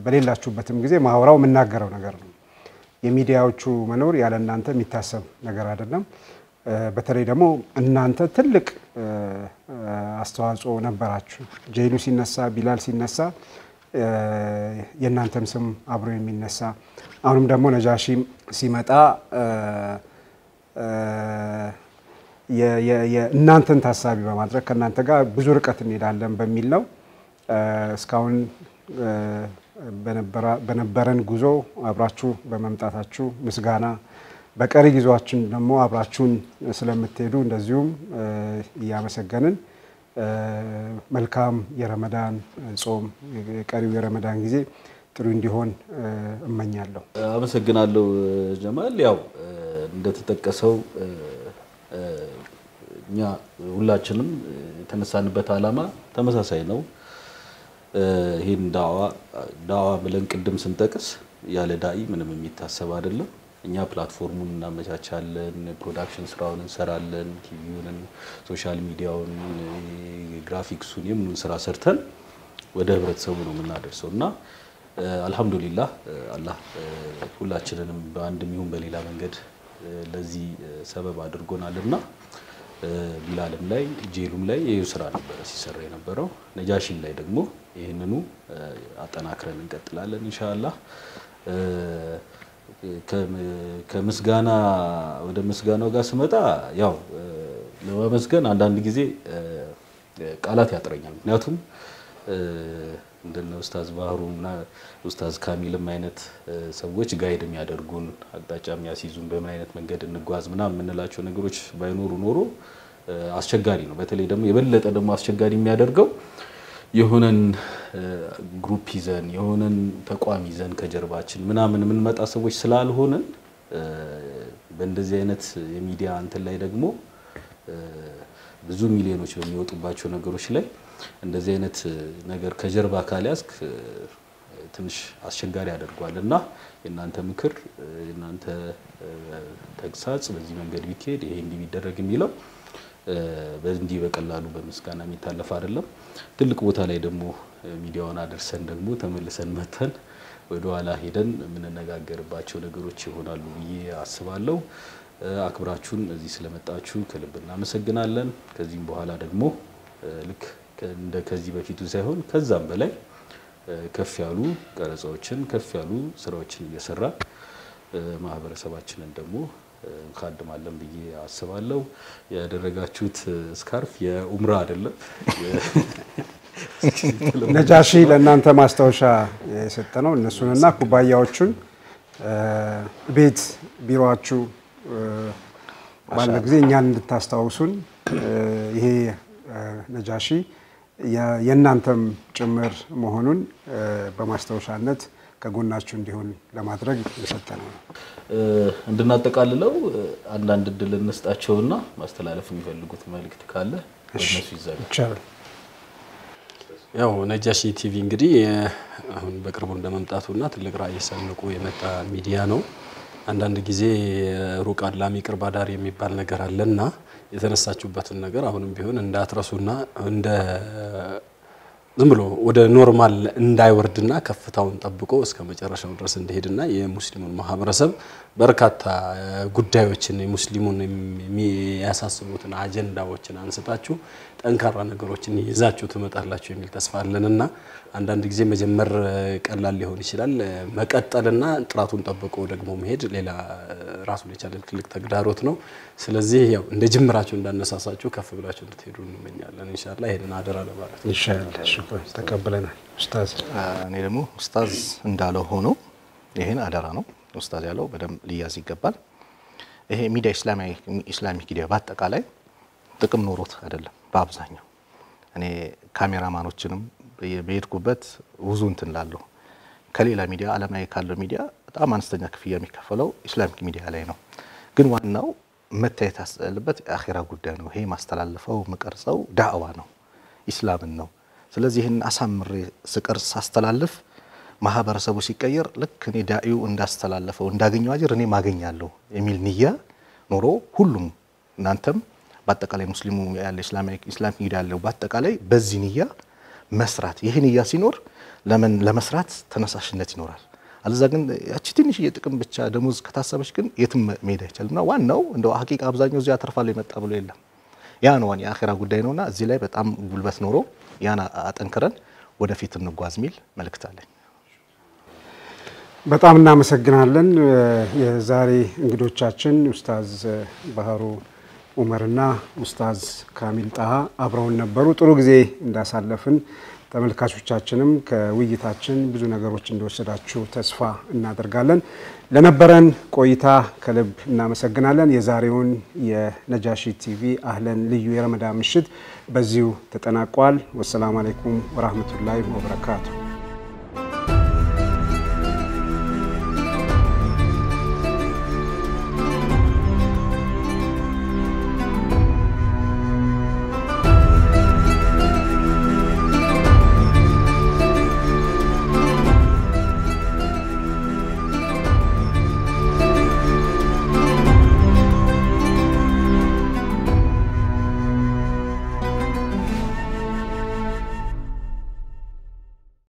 በሌላችሁበትም ጊዜ ማውራው መናገረው ነገር ነው የሚዲያዎቹ መኖር ያለ እናንተ የሚታሰብ ነገር አይደለም በተለይ ደግሞ እናንተ ትልቅ አስተዋጽኦ ነበራችሁ ጄሉ ሲነሳ ቢላል ሲነሳ የእናንተም ስም አብሮ የሚነሳ አሁንም ደግሞ ነጃሺ ሲመጣ የእናንተን ታሳቢ በማድረግ ከእናንተ ጋር ብዙ ርቀት እንሄዳለን በሚል ነው እስካሁን በነበረን ጉዞ አብራችሁ በመምጣታችሁ ምስጋና በቀሪ ጊዜያችን ደግሞ አብራችሁን ስለምትሄዱ እንደዚሁም ያመሰገንን መልካም የረመዳን ጾም የቀሪው የረመዳን ጊዜ ጥሩ እንዲሆን እመኛለሁ አመሰግናለሁ ጀማል ያው እንደተጠቀሰው እኛ ሁላችንም የተነሳንበት ዓላማ ተመሳሳይ ነው ይሄን ዳዋ ብለን ቅድም ስንጠቅስ ያለ ዳኢ ምንም የሚታሰብ አይደለም እኛ ፕላትፎርሙን እናመቻቻለን ፕሮዳክሽን ስራውን እንሰራለን ቲቪውን ሶሻል ሚዲያውን ግራፊክሱን የምኑን ስራ ሰርተን ወደ ህብረተሰቡ ነው የምናደርሰውና አልহামዱሊላህ አላህ ሁላችንንም በአንድም ይሁን በሌላ መንገድ ለዚህ ሰበብ አድርጎናልና ቢላልም ላይ ጄሉም ላይ የዩ ስራ ነበር ሲሰራ የነበረው ነጃሺም ላይ ደግሞ ይሄንኑ አጠናክረን እንቀጥላለን ኢንሻአላህ ከምስጋና ወደ ምስጋናው ጋር ስመጣ ያው ለማመስገን አንዳንድ ጊዜ ቃላት ያጥረኛል ምክንያቱም እንደነ ኡስታዝ ባህሩና ኡስታዝ ካሚልም አይነት ሰዎች ጋይድ የሚያደርጉን አቅጣጫ የሚያስይዙን በምን አይነት መንገድ እንጓዝ ምናምን ምንላቸው ነገሮች ባይኖሩ ኖሮ አስቸጋሪ ነው በተለይ ደግሞ የበለጠ ደግሞ አስቸጋሪ የሚያደርገው የሆነን ግሩፕ ይዘን የሆነን ተቋም ይዘን ከጀርባችን ምናምን ምንመጣ ሰዎች ስላልሆነን በእንደዚህ አይነት የሚዲያ እንትን ላይ ደግሞ ብዙ ሚሊዮኖች በሚወጡባቸው ነገሮች ላይ እንደዚህ አይነት ነገር ከጀርባ ካሊያስክ ትንሽ አስቸጋሪ ያደርጋልና የናንተ ምክር የናንተ ተግሳጽ በዚህ መንገድ ቢከድ ይሄ እንዲ ቢደረግ የሚለው በእንዲ በቀላሉ በመስጋና የሚታለፍ አይደለም ትልቅ ቦታ ላይ ደግሞ ሚዲያውን አደረሰን ደግሞ ተመልሰን መተን ወደ ኋላ ሄደን ምንነጋገርባቸው ነገሮች ይሆናሉ ብዬ አስባለሁ አክብራችሁን እዚህ ስለመጣችሁ ከልብ እናመሰግናለን ከዚህም በኋላ ደግሞ ልክ እንደ ከዚህ በፊቱ ሳይሆን ከዛም በላይ ከፍ ያሉ ቀረጻዎችን ከፍ ያሉ ስራዎችን እየሰራ ማህበረሰባችንን ደግሞ እንካድማለን ብዬ አስባለሁ ያደረጋችሁት ስካርፍ የኡምራ አይደለም ነጃሺ ለእናንተ ማስታወሻ የሰጠነው እነሱንና ኩባያዎቹን ቤት ቢሮአችሁ ባለ ጊዜ እኛን እንድታስታውሱን ይሄ ነጃሺ የእናንተም ጭምር መሆኑን በማስታወሻነት ከጎናችሁ እንዲሆን ለማድረግ የሰጠነው እንድናጠቃልለው አንዳንድ ድል እንስጣቸውና ማስተላለፍ የሚፈልጉት መልእክት ካለ እነሱ ይዛሉ ያው ነጃሺ ቲቪ እንግዲህ አሁን በቅርቡ እንደመምጣቱና ትልቅ ራዕይ ሰንቆ የመጣ ሚዲያ ነው አንዳንድ ጊዜ ሩቅ አላሚ ቅርብ አዳር የሚባል ነገር አለና የተነሳችሁበትን ነገር አሁንም ቢሆን እንዳትረሱና እንደ ዝም ብሎ ወደ ኖርማል እንዳይወርድና ከፍታውን ጠብቆ እስከ መጨረሻው ድረስ እንዲሄድና የሙስሊሙን ማህበረሰብ በርካታ ጉዳዮችን የሙስሊሙን የሚያሳስቡትን አጀንዳዎችን አንስታችሁ ጠንካራ ነገሮችን ይዛችሁ ትመጣላችሁ የሚል ተስፋ አለንና አንዳንድ ጊዜ መጀመር ቀላል ሊሆን ይችላል መቀጠልና ጥራቱን ጠብቆ ደግሞ መሄድ ሌላ ራሱን የቻለ ትልቅ ተግዳሮት ነው ስለዚህ ያው እንደ ጅምራችሁ እንዳነሳሳችሁ ከፍ ብላችሁ እንድትሄዱ እንመኛለን ኢንሻአላህ ይሄንን አደራ ለማለት ኢንሻአላህ ሽኩራን ተቀበለናል ኡስታዝ እኔ ደግሞ ኡስታዝ እንዳለው ሆኖ ይሄን አደራ ነው ኡስታዝ ያለው በደም ሊያዝ ይገባል ይሄ ሚዲያ ኢስላሚክ ሚዲያ በአጠቃላይ ጥቅም ኖሮት አይደለም በአብዛኛው እኔ ካሜራማኖችንም በየሄድኩበት ብዙ እንትን ላለው ከሌላ ሚዲያ አለማይ ካለው ሚዲያ በጣም አነስተኛ ክፍያ የሚከፈለው ኢስላሚክ ሚዲያ ላይ ነው ግን ዋናው መታየት ያለበት አኺራ ጉዳይ ነው ይሄ ማስተላለፈው መቀርጸው ዳዕዋ ነው ኢስላምን ነው ስለዚህ ይሄን አሳምሬ ስቀርጽ ሳስተላልፍ ማህበረሰቡ ሲቀየር ልክ እኔ ዳኢው እንዳስተላለፈው እንዳገኘው አጅር እኔ ማገኛለሁ የሚል ንያ ኖሮ ሁሉም እናንተም በአጠቃላይ ሙስሊሙ ያለ ኢስላሚክ ሚዲያ ያለው በአጠቃላይ በዚህ ንያ መስራት ይሄ ንያ ሲኖር ለመስራት ተነሳሽነት ይኖራል አለዛ ግን ያቺ ትንሽ የጥቅም ብቻ ደሞዝ ከታሰበች ግን የትም መሄድ አይቻልምና ዋናው እንደው ሐቂቃ አብዛኛው እዚያ ተርፋለው የመጣ ብሎ የለም ያ ነው ዋና የአኺራ ጉዳይ ነውና እዚህ ላይ በጣም ጉልበት ኖሮ ያና አጠንክረን ወደፊት እንጓዝ ሚል መልእክት አለኝ በጣም እናመሰግናለን የዛሬ እንግዶቻችን ኡስታዝ ባህሩ ኡመርና ኡስታዝ ካሚል ጣሃ አብረውን ነበሩ ጥሩ ጊዜ እንዳሳለፍን ተመልካቾቻችንም ከውይይታችን ብዙ ነገሮች እንደወሰዳችሁ ተስፋ እናደርጋለን ለነበረን ቆይታ ከልብ እናመሰግናለን የዛሬውን የነጃሺ ቲቪ አህለን ልዩ የረመዳን ምሽት በዚሁ ተጠናቋል ወሰላሙ አለይኩም ወራህመቱላሂ ወበረካቱ